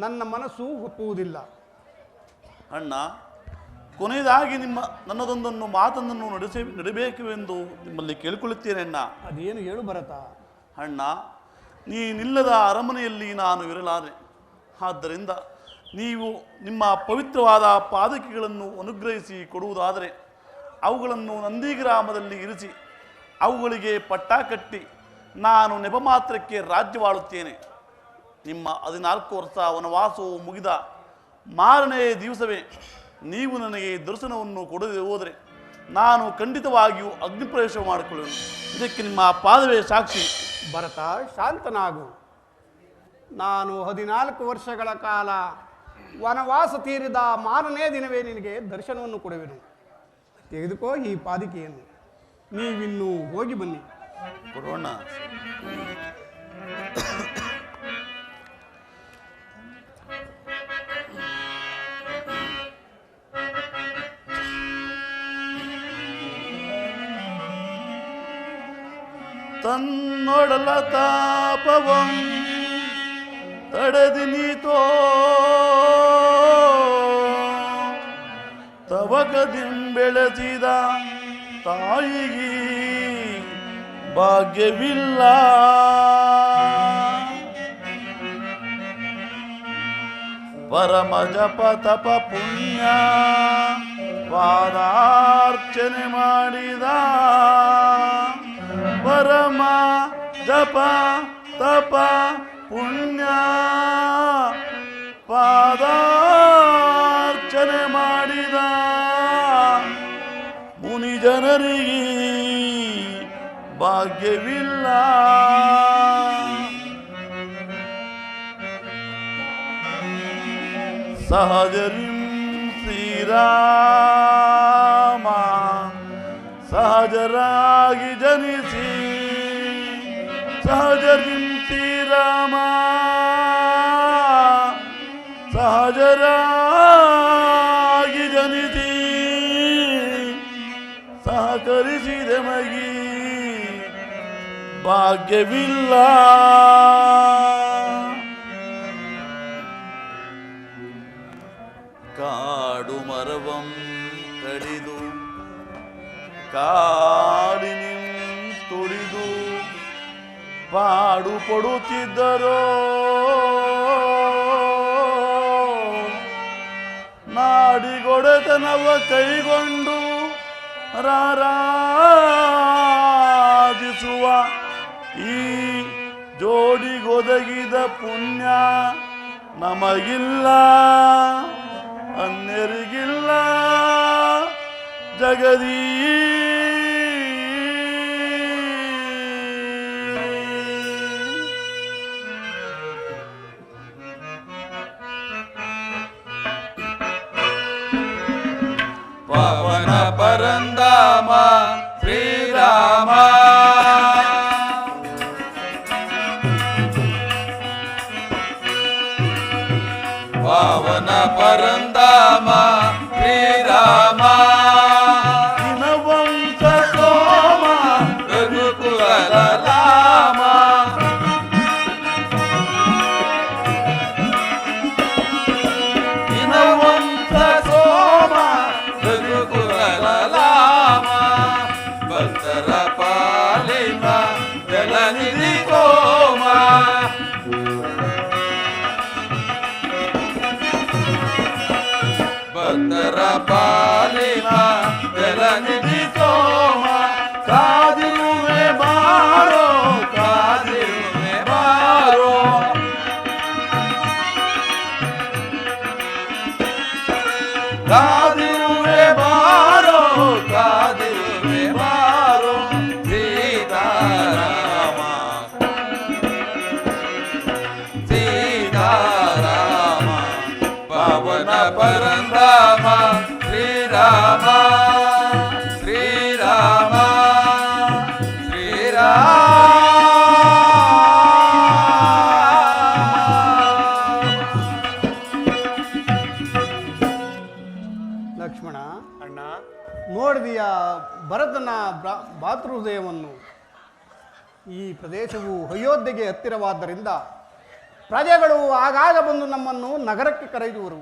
ನನ್ನ ಮನಸ್ಸು ಒಪ್ಪುವುದಿಲ್ಲ. ಅಣ್ಣ, ಕೊನೆಯದಾಗಿ ನನ್ನದೊಂದನ್ನು ಮಾತನ್ನು ನಡೆಸಬೇಕೆಂದು ನಿಮ್ಮಲ್ಲಿ ಕೇಳಿಕೊಳ್ಳುತ್ತೇನೆ ಅಣ್ಣ. ಅದೇನು ಹೇಳು ಭರತ. ಅಣ್ಣ, ನೀನಿಲ್ಲದ ಅರಮನೆಯಲ್ಲಿ ನಾನು ಇರಲಾರೆ. ಆದ್ದರಿಂದ ನೀವು ನಿಮ್ಮ ಪವಿತ್ರವಾದ ಪಾದಕಿಗಳನ್ನು ಅನುಗ್ರಹಿಸಿ ಕೊಡುವುದಾದರೆ ಅವುಗಳನ್ನು ನಂದಿಗ್ರಾಮದಲ್ಲಿ ಇರಿಸಿ ಅವುಗಳಿಗೆ ಪಟ್ಟ ಕಟ್ಟಿ ನಾನು ನೆಪ ಮಾತ್ರಕ್ಕೆ ರಾಜ್ಯವಾಳುತ್ತೇನೆ. ನಿಮ್ಮ 14 ವರ್ಷ ವನವಾಸವು ಮುಗಿದ ಮಾರನೇ ದಿವಸವೇ ನೀವು ನನಗೆ ದರ್ಶನವನ್ನು ಕೊಡದೆ ಹೋದರೆ ನಾನು ಖಂಡಿತವಾಗಿಯೂ ಅಗ್ನಿಪ್ರವೇಶ ಮಾಡಿಕೊಳ್ಳುವೆನು. ಇದಕ್ಕೆ ನಿಮ್ಮ ಪಾದವೇ ಸಾಕ್ಷಿ. ಭರತ, ಶಾಂತನಾಗು. ನಾನು 14 ವರ್ಷಗಳ ಕಾಲ ವನವಾಸ ತೀರಿದ ಮಾರನೇ ದಿನವೇ ನಿನಗೆ ದರ್ಶನವನ್ನು ಕೊಡುವೆನು. ತೆಗೆದುಕೋ ಈ ಪಾದಿಕೆಯನ್ನು. ನೀವಿನ್ನೂ ಹೋಗಿ ಬನ್ನಿ. ಕೊಡೋಣ. ತನ್ನೊಡಲ ತಾಪವಂ ತಡೆದಿನೀತೋ ತವಕದಿಂ ಬೆಳೆಸಿದ ತಾಯಿಗೆ ಭಾಗ್ಯವಿಲ್ಲ. ಪರಮ ಜಪ ತಪ ಪುಣ್ಯ ಪಾದಾರ್ಚನೆ ಮಾಡಿದ ಪರಮ ಜಪ ತಪ ಪುಣ್ಯ ಪಾದಾರ್ಚನೆ ಮಾಡಿದ ಮುನಿ ಜನರಿಗೆ ಭಾಗ್ಯವಿಲ್ಲ. ಸಹಜರಿಂ ಶ್ರೀರಾಮ ಸಹಜರಾಗಿ ಜನಿಸಿ ಸಹಜರಿಂ ಶ್ರೀರಾಮ ಸಹಜರಾಗಿ ಜನಿಸಿ ಸಹಕರಿಸಿದ ಮಗಿ ಭಾಗ್ಯವಿಲ್ಲ. ಕಾಡು ಮರವಂ ಕಡಿದು ಕಾಡಿನಿಂ ತುಳಿದು ಪಾಡು ಪಡುತ್ತಿದ್ದರೋ ನಾಡಿಗೊಡೆತನವ ಕೈಗೊಂಡು ರಾರಾಜಿಸುವ ಈ ಜೋಡಿಗೊದಗಿದ ಪುಣ್ಯ ನಮಗಿಲ್ಲ, ಅನ್ಯರಿಗಿಲ್ಲ ಜಗದೀ. ಪವನ ಪರಂದಾಮ ಶ್ರೀರಾಮ ಪಾವನ ಪರಂದಾಮ ಶ್ರೀರಾಮ ದಿನವಂತ ಸೋಮ ರಘುಕುಲ ರಾಮ ದಿನವಂತ ಸೋಮ ರಘುಕುಲ ರಾಮ ಪಾಲಿನ ಜಲನಿಧಿ ಸೋಮ ಕಾದಿರುವೆ ಬಾರೋ ಕಾದಿರುವೆ ಬಾರೋ ಕಾದಿರುವೆ ಬಾರೋ ಕಾದಿರುವೆ ಬಾರೋ ಸೀತಾರಾಮ ಸೀತಾರಾಮ ಪಾವನ ಪರಂಧಾಮ ಶ್ರೀರಾಮ ಶ್ರೀರಾಮ ಲಕ್ಷ್ಮಣ, ಅಣ್ಣ, ನೋಡಿದೆಯ ಭರತನ ಭಾತೃಹೃದಯವನ್ನು. ಈ ಪ್ರದೇಶವು ಅಯೋಧ್ಯೆಗೆ ಹತ್ತಿರವಾದ್ದರಿಂದ ಪ್ರಜೆಗಳು ಆಗಾಗ ಬಂದು ನಮ್ಮನ್ನು ನಗರಕ್ಕೆ ಕರೆಯುವರು.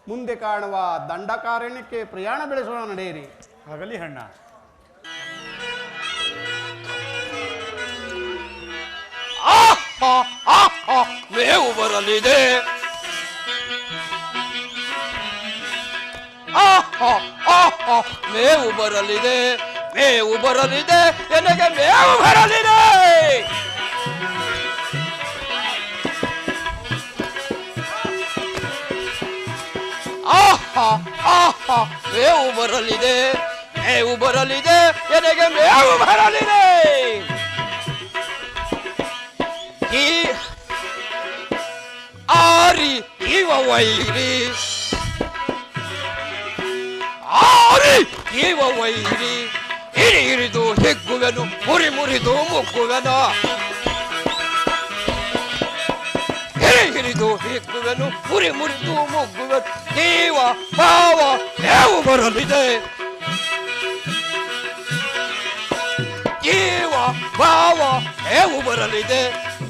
ಮುಂದೆ ಕಾಣುವ ದಂಡಕಾರಣ್ಯಕ್ಕೆ ಪ್ರಯಾಣ ಬೆಳೆಸೋಣ, ನಡೆಯಿರಿ. ಆಗಲಿ ಅಣ್ಣ. ಮೇವು ಬರಲಿದೆ, ಮೇವು ಬರಲಿದೆ, ಮೇವು ಬರಲಿದೆ, ನನಗೆ ಮೇವು ಬರಲಿದೆ. ಮೇವು ಬರಲಿದೆ, ಮೇವು ಬರಲಿದೆ, ನನಗೆ ಮೇವು ಬರಲಿದೆ. ಈ ಆರಿ ಇವ ವೈರಿ, ಆರಿ ಇವ ವೈರಿ, ಹಿರಿ ಹಿರಿದು ಹಿಗ್ಗುವೆನು, ಮುರಿ ಮುರಿದು ಮುಗ್ಗುವೆನು, ಹಿರಿ ಹಿರಿದು ಹಿಗ್ಗುವೆನು, ಮುರಿ ಮುರಿದು ಮುಗ್ಗುವೆನು. ಜೀವ ಭಾವ ಮೇವು ಬರಲಿದೆ, ಜೀವ ಭಾವ ಮೇವು ಬರಲಿದೆ,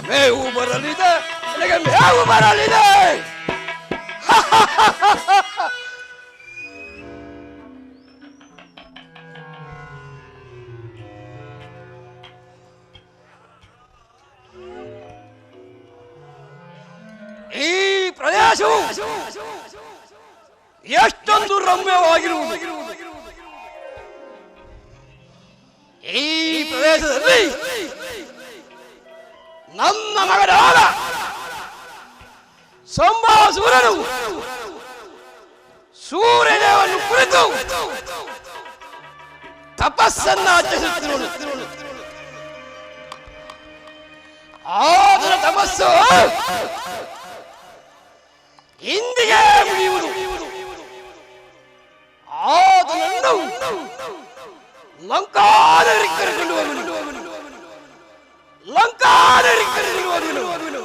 ಮೇವು ಬರಲಿದೆ, ನನಗೆ ಮೇವು ಬರಲಿದೆ. ಈ ಪ್ರದೇಶವು ಎಷ್ಟೊಂದು ರಮ್ಯವಾಗಿರುವುದು. ಈ ಪ್ರದೇಶದಲ್ಲಿ ನನ್ನ ಮಗನಾದ ಸಂಭಾಸುರನು ಸೂರ್ಯದೇವನು ಕುರಿತು ತಪಸ್ಸನ್ನ ಆಚರಿಸುತ್ತಿರುವನು. ಆತನ ತಪಸ್ಸು ಇಂದಿಗೆ ಮುಗಿಯುವುದು. ಆತನನ್ನು ಲಂಕಾದವರಿಗೆ ಕರೆದುಕೊಂಡು ಹೋಗುವುದು, ಲಂಕಾದವರಿಗೆ ಕರೆದುಕೊಂಡು ಹೋಗುವುದು.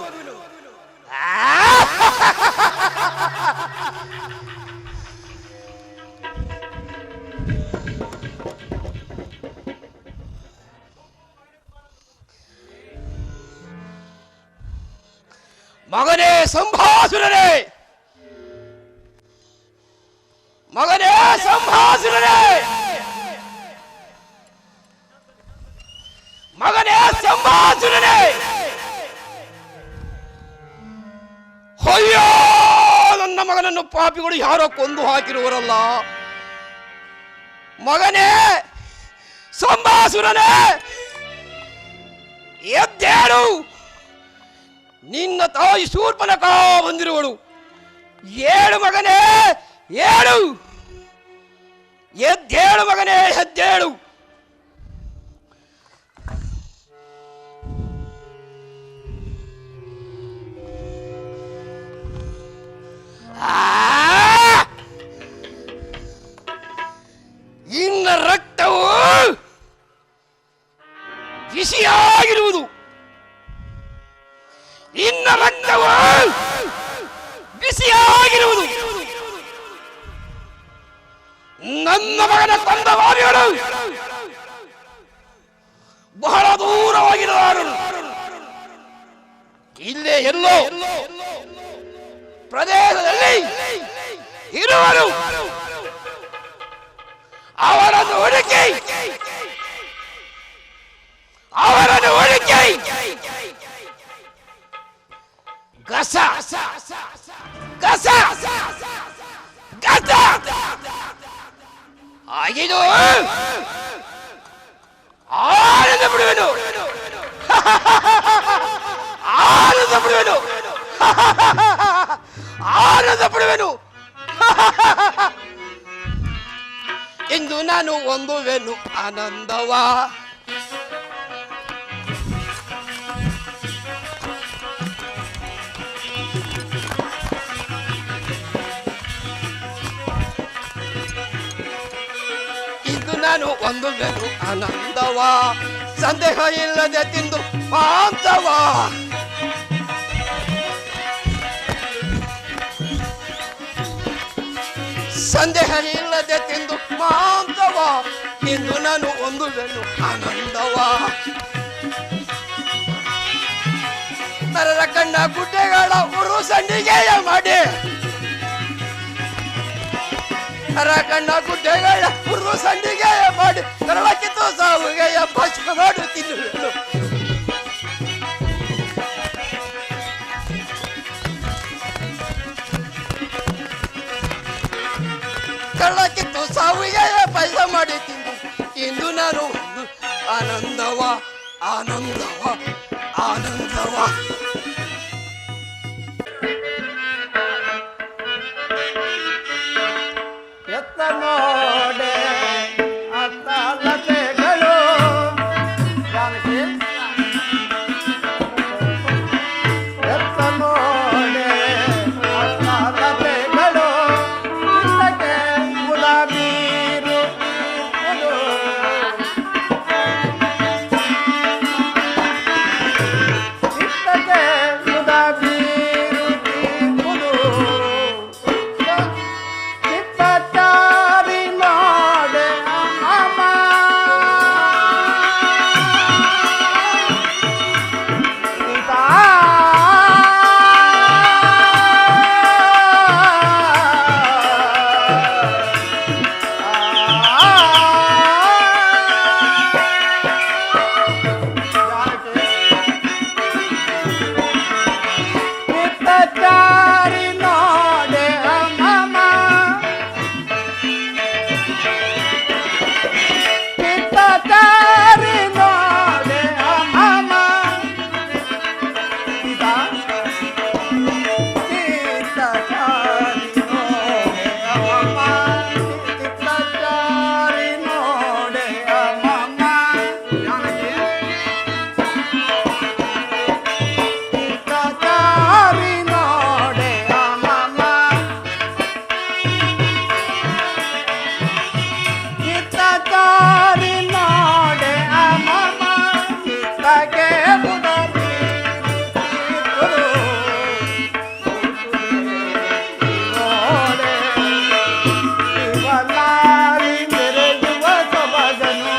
ಮಗನೇ ಸಂಭಾಸುರನೇ, ಮಗನೇ ಸಂಭಾಸುರನೇ, ಮಗನೇ ಸಂಭಾಸುರನೇ, ಅಯ್ಯೋ ನನ್ನ ಮಗನನ್ನು ಪಾಪಿಗಳು ಯಾರೋ ಕೊಂದು ಹಾಕಿರುವರಲ್ಲ. ಮಗನೇ ಸಂಭಾಸುರನೇ, ಎದ್ದೇಳು, ನಿನ್ನ ತಾಯಿ ಶೂರ್ಪನಖ ಬಂದಿರುವಳು. ಏಳು ಮಗನೇ ಏಳು, ಎದ್ದೇಳು ಮಗನೇ ಎದ್ದೇಳು. ಇನ್ನ ರಕ್ತವು ಬಿಸಿಯಾಗಿರುವುದು, ಇನ್ನ ರಕ್ತವು ಬಿಸಿಯಾಗಿರುವುದು. ನನ್ನ ಮಗನ ಕೊಂದ ವಾರಿಗಳು ಬಹಳ ದೂರವಾಗಿರುವರು. ಇಲ್ಲೇ ಎಲ್ಲೋ ಪ್ರದೇಶದಲ್ಲಿ ಇರುವರು. ಅವರನ್ನು ಹುಡುಕಿ, ಅವರನ್ನು ಹುಡುಕಿ ಗಸ ಗಸ ಗಸ ಗಸ ಆಗಿದು ಆನಂದ ಪಡುವೆನು ಆನಂದ ಪಡುವೆನು ಆನಂದ ಪಡುವೆನು ಇಂದು ನಾನು ಹೊಂದುವೆನು ಆನಂದವ ಇಂದು ನಾನು ಹೊಂದುವೆನು ಆನಂದವ ಸಂದೇಹ ಇಲ್ಲದೆ ತಿಂದು ಮಾಂಸವ ಸಂದೇಹ ಇಲ್ಲದೆ ತಿಂದು ಮಾಂಸವ ಇಂದು ನಾನು ಹೊಂದುವೆನು ಆನಂದವ ನರರ ಕಣ್ಣ ಗುಡ್ಡೆಗಳ ಉರು ಸಂಡಿಗೆಯ ಮಾಡಿ ನರ ಕಣ್ಣ ಗುಡ್ಡೆಗಳ ಉರು ಸಂಡಿಗೆಯ ಮಾಡಿ ನರಳ ಕಿತ್ತು ಸಾವಿಗೆಯ ಭಸ್ಮ ಮಾಡು ತಿನ್ನುವೆನು ಕಳ್ಳಕ್ಕಿತ್ತು ಸಾವಿಗೆ ಪೈಸ ಮಾಡಿ ತಿಂದು ಇಂದು ನಾನು ಆನಂದವ ಆನಂದವ ಆನಂದವ ಎತ್ತ ನೋಡೆ ಅತ್ತಲತೆಗಳು ಜಾನಕಿ ಎತ್ತ ನೋಡೆ ಅತ್ತಲತೆಗಳು ಇಂದಕ್ಕೆ ಗುಲಾಬೀರು ಇಂದಕ್ಕೆ ಗುಲಾಬೀರು ಚಿತ್ತಚಾರಿ ನೋಡೆ ಅಮ್ಮ ಸೀತಾ ಚಿತ್ತಚಾರಿ ನೋಡೆ ಅಮ್ಮ ಚಿತ್ತಚಾರಿ ನೋಡೆ ಅಮ್ಮ ಸೀತಾ ಚಿತ್ತಚಾರಿ ನೋಡೆ ಅಮ್ಮ ಚಿತ್ತಚಾರಿ ನೋಡೆ ಅಮ್ಮ ಜಾನಕಿ ಚಿತ್ತಚಾರಿ ನೋಡೆ ಅಮ್ಮ ಚಿತ್ತಚಾರಿ ನೋಡೆ ಅಮ್ಮ ಚಿತ್ತಗೆ ಬುಡಬಿ ನೋಡೆ ಇವನಾರಿ ಮೆರೆಯುವ ಸೊಬಗನು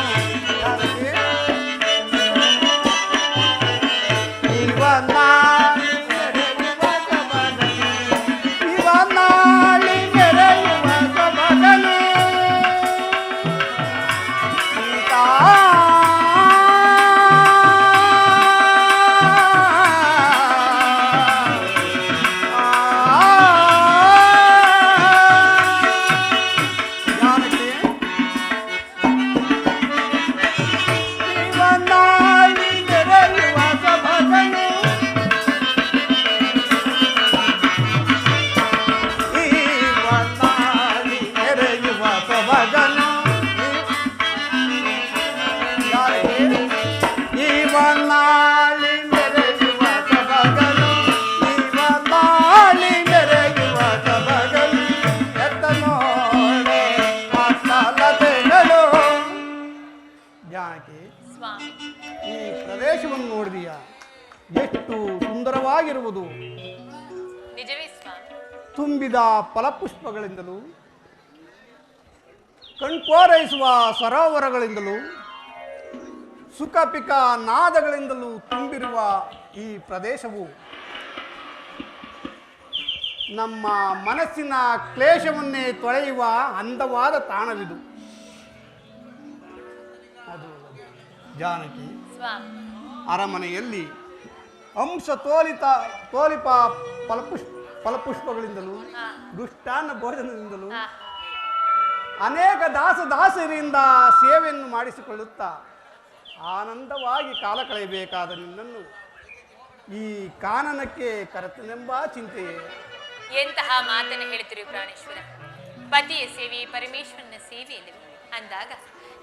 ಇವನಾರಿ ಮೆರೆಯುವ ಸೊಬಗನು ಇವನಾಳಿ ಮೆರೆಯುವ ಸೊಬಗನು ಸೀತಾ ಜಾನಕಿ ಇವನಾಳಿ ಮೆರೆಯುವ ಸೊಬಗನು ಇವನಾಳಿ ಮೆರೆಯುವ ಸೊಬಗನು ಇವನಾಳಿ ಮೆರೆಯುವ ಸೊಬಗನು ಇವನಾಳಿ ಮೆರೆಯುವ ಸೊಬಗನು ಎತ್ತ ನೋಡೆ ಅತ್ತಲತೆಗಳು ಜಾನಕಿ ಸ್ವಾಮಿ ಈ ಪ್ರದೇಶವನ್ನು ನೋಡಿದೀಯ ಎಷ್ಟು ಸುಂದರವಾಗಿರುವುದು ನಿಜವೇ ಸ್ವಾಮಿ ತುಂಬಿದ ಫಲಪುಷ್ಪಗಳಿಂದಲೂ ಕಣ್ಕೋರೈಸುವ ಸರೋವರಗಳಿಂದಲೂ ಸುಖಪಿಕ ನಾದಗಳಿಂದಲೂ ತುಂಬಿರುವ ಈ ಪ್ರದೇಶವು ನಮ್ಮ ಮನಸ್ಸಿನ ಕ್ಲೇಶವನ್ನೇ ತೊಳೆಯುವ ಅಂದವಾದ ತಾಣವಿದು ಅದು ಜಾನಕಿ ಸ್ವಾಮಿ ಅರಮನೆಯಲ್ಲಿ ಅಂಶ ತೋಲಿಪ ಫಲಪುಷ್ಪಗಳಿಂದಲೂ ಹಾ. ದುಷ್ಟಾನ್ನ ಭೋಜನದಿಂದಲೂ ಹಾ ಅನೇಕ ದಾಸರಿಂದ ಸೇವೆಯನ್ನು ಮಾಡಿಸಿಕೊಳ್ಳುತ್ತಾ ಆನಂದವಾಗಿ ಕಾಲ ಕಳೆಯಬೇಕಾದ ನಿನ್ನನ್ನು ಈ ಕಾನನಕ್ಕೆ ಕರೆತನೆಂಬ ಚಿಂತೆಯೇ. ಎಂತಹ ಮಾತನ್ನು ಹೇಳ್ತೀರಿ ಪ್ರಾಣೇಶ್ವರ. ಪತಿಯ ಸೇವೆ ಪರಮೇಶ್ವರನ ಸೇವೆಯಲ್ಲಿ ಅಂದಾಗ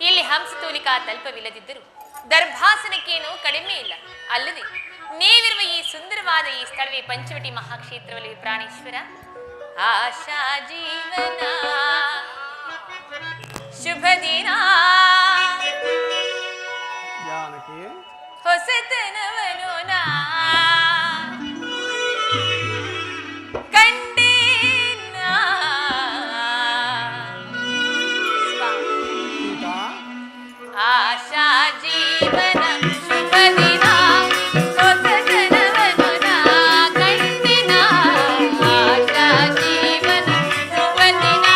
ಇಲ್ಲಿ ಹಂಸತೂಲಿಕಾ ತಲ್ಪವಿಲ್ಲದಿದ್ದರೂ ದರ್ಭಾಸನಕ್ಕೇನೂ ಕಡಿಮೆ ಇಲ್ಲ. ಅಲ್ಲದೆ ನೀವಿರುವ ಈ ಸುಂದರವಾದ ಈ ಸ್ಥಳವೇ ಪಂಚವಟಿ ಮಹಾಕ್ಷೇತ್ರವಲ್ಲಿ ಪ್ರಾಣೇಶ್ವರ. ಆಶಾ ಜೀವನ ಶುಭ ದಿನ ಜಾನಕಿ, ಹೊಸತನವನು ನಾ ಕಂಡೇನ. ಸೀತಾ, ಆಶಾ ಜೀವನ ಶುಭ ದಿನ ಹೊಸತನವನು ನಾ ಕಂಡಿನ. ಆಶಾ ಜೀವನ ಶುಭ ದಿನ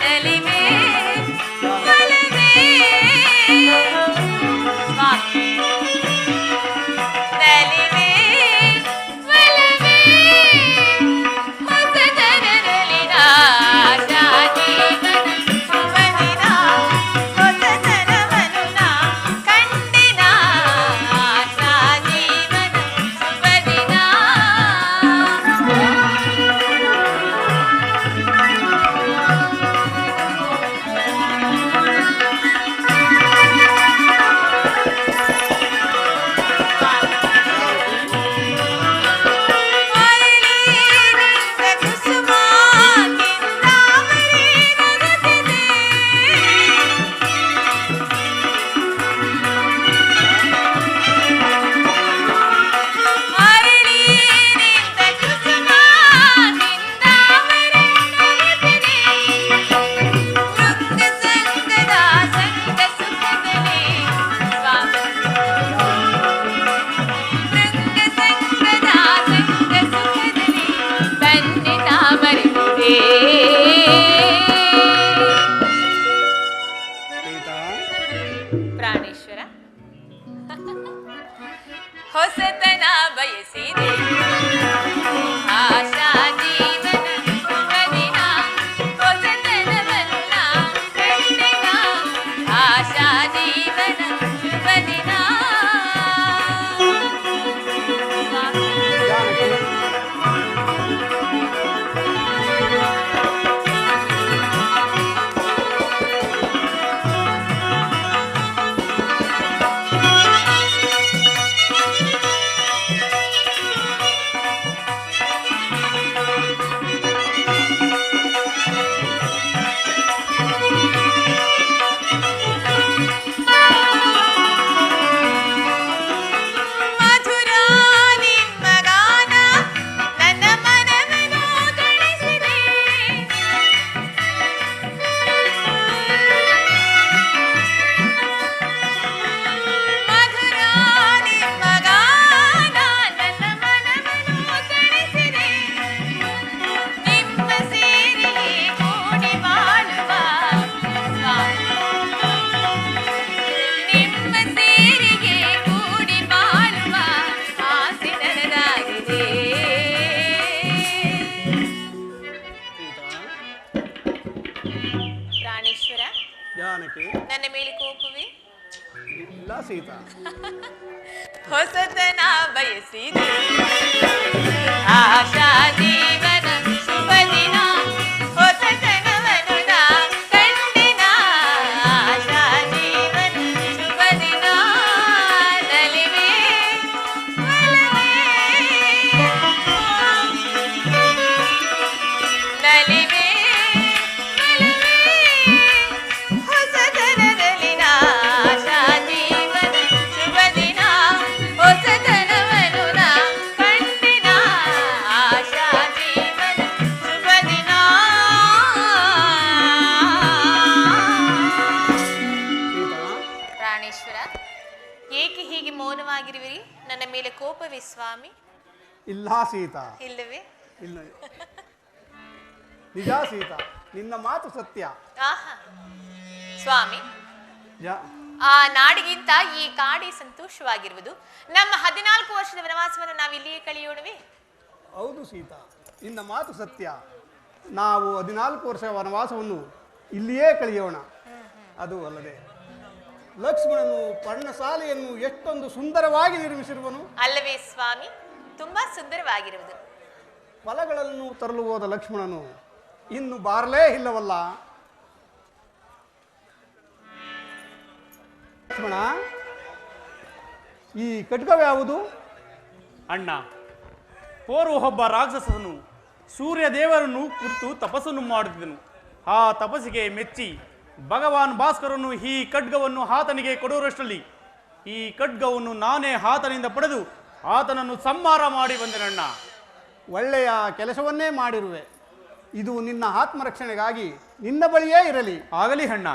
ನಲಿವೆ ಒಲವೇ. ಸ್ವಾಮಿ ನಲಿವೆ ಒಲವೇ ಹೊಸತನದಲ್ಲಿನ. ಆಶಾ ಜೀವನ ಶುಭ ದಿನ ಹೊಸತನವನು ನಾ ಕಂಡಿನ. ಆಶಾ ಜೀವನ ಶುಭ ದಿನ. ಅರಳಿನಿಂದ ಕುಸುಮ ಕಿಂದಾಮಣಿ ನಗುತ್ತಿದೆ. ಅರಳಿನಿಂದ ಕುಸುಮ ಕಿಂದಾಮಣಿ ನಗುತ್ತಿದೆ. ಮೃಗ ಸಂಗದ ಸಂಗ ಸುಖದಲ್ಲಿ ಸ್ವಾಮಿ. ಮೃಗ ಸಂಗದ ಸಂಗ ಸುಖದಲ್ಲಿ ತನ್ನಿತ ಮರೆತಿದೆ. ಸೀತಾ, ಪ್ರಾಣೇಶ್ವರ ಹೊಸತನ ಬಯಸಿದೆ. ಆಶಾ ಜೀವನ ಶುಭ ದಿನ ಹೊಸತನವನ್ನು ನಾ ಕಂಡೆನ. ಆಶಾ ಜೀವನ ಶುಭ ದಿನ. ಜಾನಕಿ, ಮಧುರ ನಿಮ್ಮ ಗಾನ ನನ್ನ ಮನವನ್ನು ತಣಿಸಿದೆ. ಮಧುರ ನಿಮ್ಮ ಗಾನ ನನ್ನ ಮನವನ್ನು ತಣಿಸಿದೆ. ನಿಮ್ಮ ಸೇರಿಯೇ ಕೂಡಿ ಬಾಳುವ ಸ್ವಾಮಿ. ನಿಮ್ಮ ಸೇರಿಗೆ ಕೂಡಿ ಬಾಳುವ ಆಸೆ ನನದಾಗಿದೆ. ಪ್ರಾಣೇಶ್ವರ, ಜಾನಕಿ, ನನ್ನ ಮೇಲೆ ಕೋಪವೇ? ಇಲ್ಲ ಸೀತಾ. ಹೊಸತನ ಬಯಸಿದೆ. ಆಶಾ ಜೀವನ ಶುಭ ದಿನ ಹೊಸತನವನು ನಾ ಕಂಡಿನ. ಆಶಾ ಜೀವನ ಶುಭ ದಿನ ನಲಿವೆ ಒಲವೇ. ನಲಿವೆ ಒಲವೇ ಹೊಸತನದಲ್ಲಿನ. ಆಶಾ ಜೀವನ ಶುಭ ದಿನ ಹೊಸತನವನು ನಾ ಕಂಡಿನ. ಆಶಾ ಜೀವನ ಶುಭ ದಿನ. ಸೀತಾ, ಪ್ರಾಣೇಶ್ವರ, ಏಕೆ ಹೀಗೆ ಮೌನವಾಗಿರುವಿರಿ? ನನ್ನ ಮೇಲೆ ಕೋಪವೇ ಸ್ವಾಮಿ? ಇಲ್ಲ ಸೀತಾ, ಇಲ್ಲವೇ? ಇಲ್ಲ. ನಿಜ ಸೀತಾ, ನಿನ್ನ ಮಾತು ಸತ್ಯ. ಆಹಾ ಸ್ವಾಮಿ, ಜಾ- ಆ ನಾಡಿಗಿಂತ ಈ ಕಾಡಿ ಸಂತೋಷವಾಗಿರುವುದು. ನಮ್ಮ 14 ವರ್ಷದ ವನವಾಸವನ್ನು ನಾವು ಇಲ್ಲಿಯೇ ಕಳೆಯೋಣವೇ? ಹೌದು ಸೀತಾ, ನಿನ್ನ ಮಾತು ಸತ್ಯ. ನಾವು 14 ವರ್ಷ ವನವಾಸವನ್ನು ಇಲ್ಲಿಯೇ ಕಳೆಯೋಣ. ಅದು ಅಲ್ಲದೆ ಲಕ್ಷ್ಮಣನು ಪರ್ಣಶಾಲೆಯನ್ನು ಎಷ್ಟೊಂದು ಸುಂದರವಾಗಿ ನಿರ್ಮಿಸಿರುವನು ಅಲ್ಲವೇ ಸ್ವಾಮಿ? ತುಂಬಾ ಸುಂದರವಾಗಿರುವುದು. ಫಲಗಳನ್ನು ತರಲು ಹೋದ ಲಕ್ಷ್ಮಣನು ಇನ್ನು ಬಾರಲೇ ಇಲ್ಲವಲ್ಲ. ಲಕ್ಷ್ಮಣ, ಈ ಖಡ್ಗವ್ಯಾವುದು? ಅಣ್ಣ, ಪೂರ್ವ ಒಬ್ಬ ರಾಕ್ಷಸನು ಸೂರ್ಯ ದೇವರನ್ನು ಕುರಿತು ತಪಸ್ಸನ್ನು ಮಾಡುತ್ತಿದ್ದನು. ಆ ತಪಸ್ಸಿಗೆ ಮೆಚ್ಚಿ ಭಗವಾನ್ ಭಾಸ್ಕರನು ಈ ಖಡ್ಗವನ್ನು ಆತನಿಗೆ ಕೊಡುವಷ್ಟರಲ್ಲಿ ಈ ಖಡ್ಗವನ್ನು ನಾನೇ ಆತನಿಂದ ಪಡೆದು ಆತನನ್ನು ಸಂಹಾರ ಮಾಡಿ ಬಂದೆನಣ್ಣ. ಒಳ್ಳೆಯ ಕೆಲಸವನ್ನೇ ಮಾಡಿರುವೆ. ಇದು ನಿನ್ನ ಆತ್ಮರಕ್ಷಣೆಗಾಗಿ ನಿನ್ನ ಬಳಿಯೇ ಇರಲಿ. ಆಗಲಿ ಅಣ್ಣ.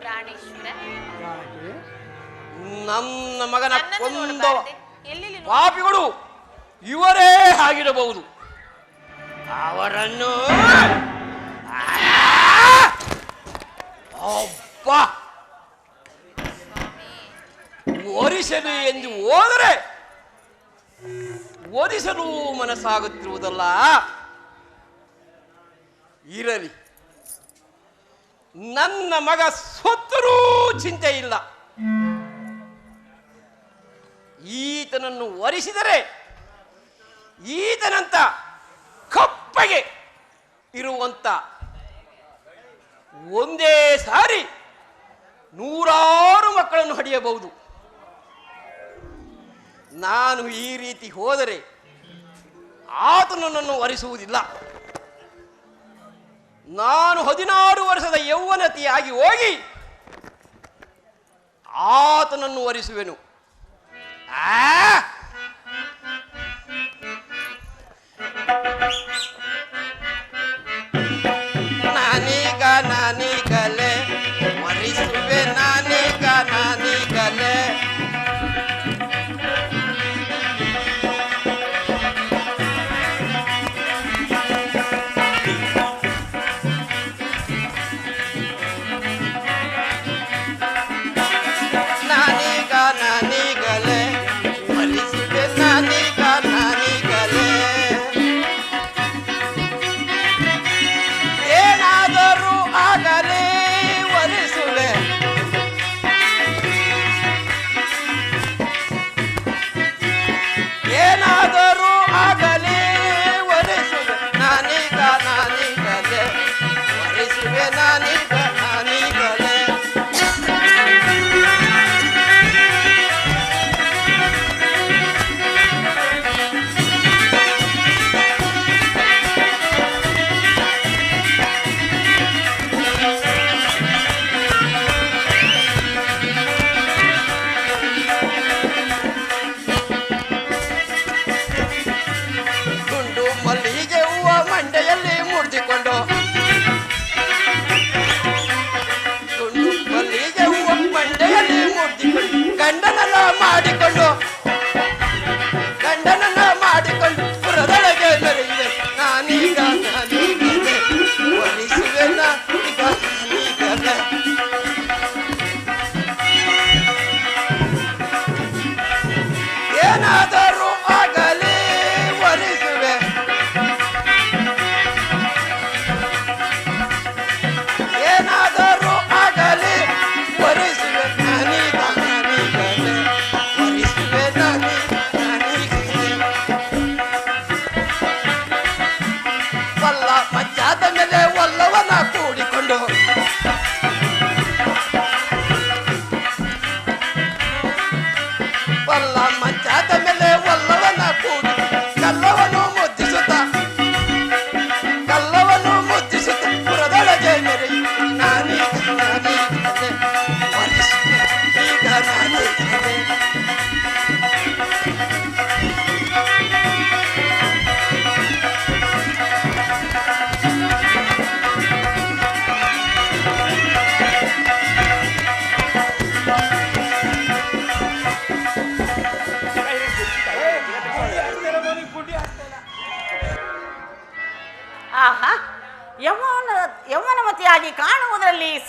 ಪ್ರಾಣೇಶ್ವರ, ನನ್ನ ಮಗನ ನನ್ನನ್ನು ಕೊಂದ ನೋಡಬಾರದೆ? ಎಲ್ಲೆಲ್ಲಿ ನೋಡು? ಪಾಪಿಗಳು ಇವರೇ ಆಗಿರಬಹುದು. ಅವರನ್ನು ಅಬ್ಬ ಒರಿಸಲು ಎಂದು ಹೋದರೆ ಒರಿಸಲು ಮನಸ್ಸಾಗುತ್ತಿರುವುದಲ್ಲ. ಇರಲಿ, ನನ್ನ ಮಗ ಸೊತ್ತರೂ ಚಿಂತೆ ಇಲ್ಲ. ಈತನನ್ನು ಒರಿಸಿದರೆ ಈತನಂತ ಕಪ್ಪಗೆ ಇರುವಂತ ಒಂದೇ ಸಾರಿ 100 ಮಕ್ಕಳನ್ನು ಹಡಿಯಬಹುದು. ನಾನು ಈ ರೀತಿ ಹೋದರೆ ಆತನು ನನ್ನನ್ನು ವರಿಸುವುದಿಲ್ಲ. ನಾನು 16 ವರ್ಷದ ಯೌವನತಿಯಾಗಿ ಹೋಗಿ ಆತನನ್ನು ವರಿಸುವೆನು. ನಾನೀಗಲೇ ವರಿಸುವೆ, ನಾನೀಗಲೇ ನಾನೀಗಲೇ ವರಿಸುವೆ.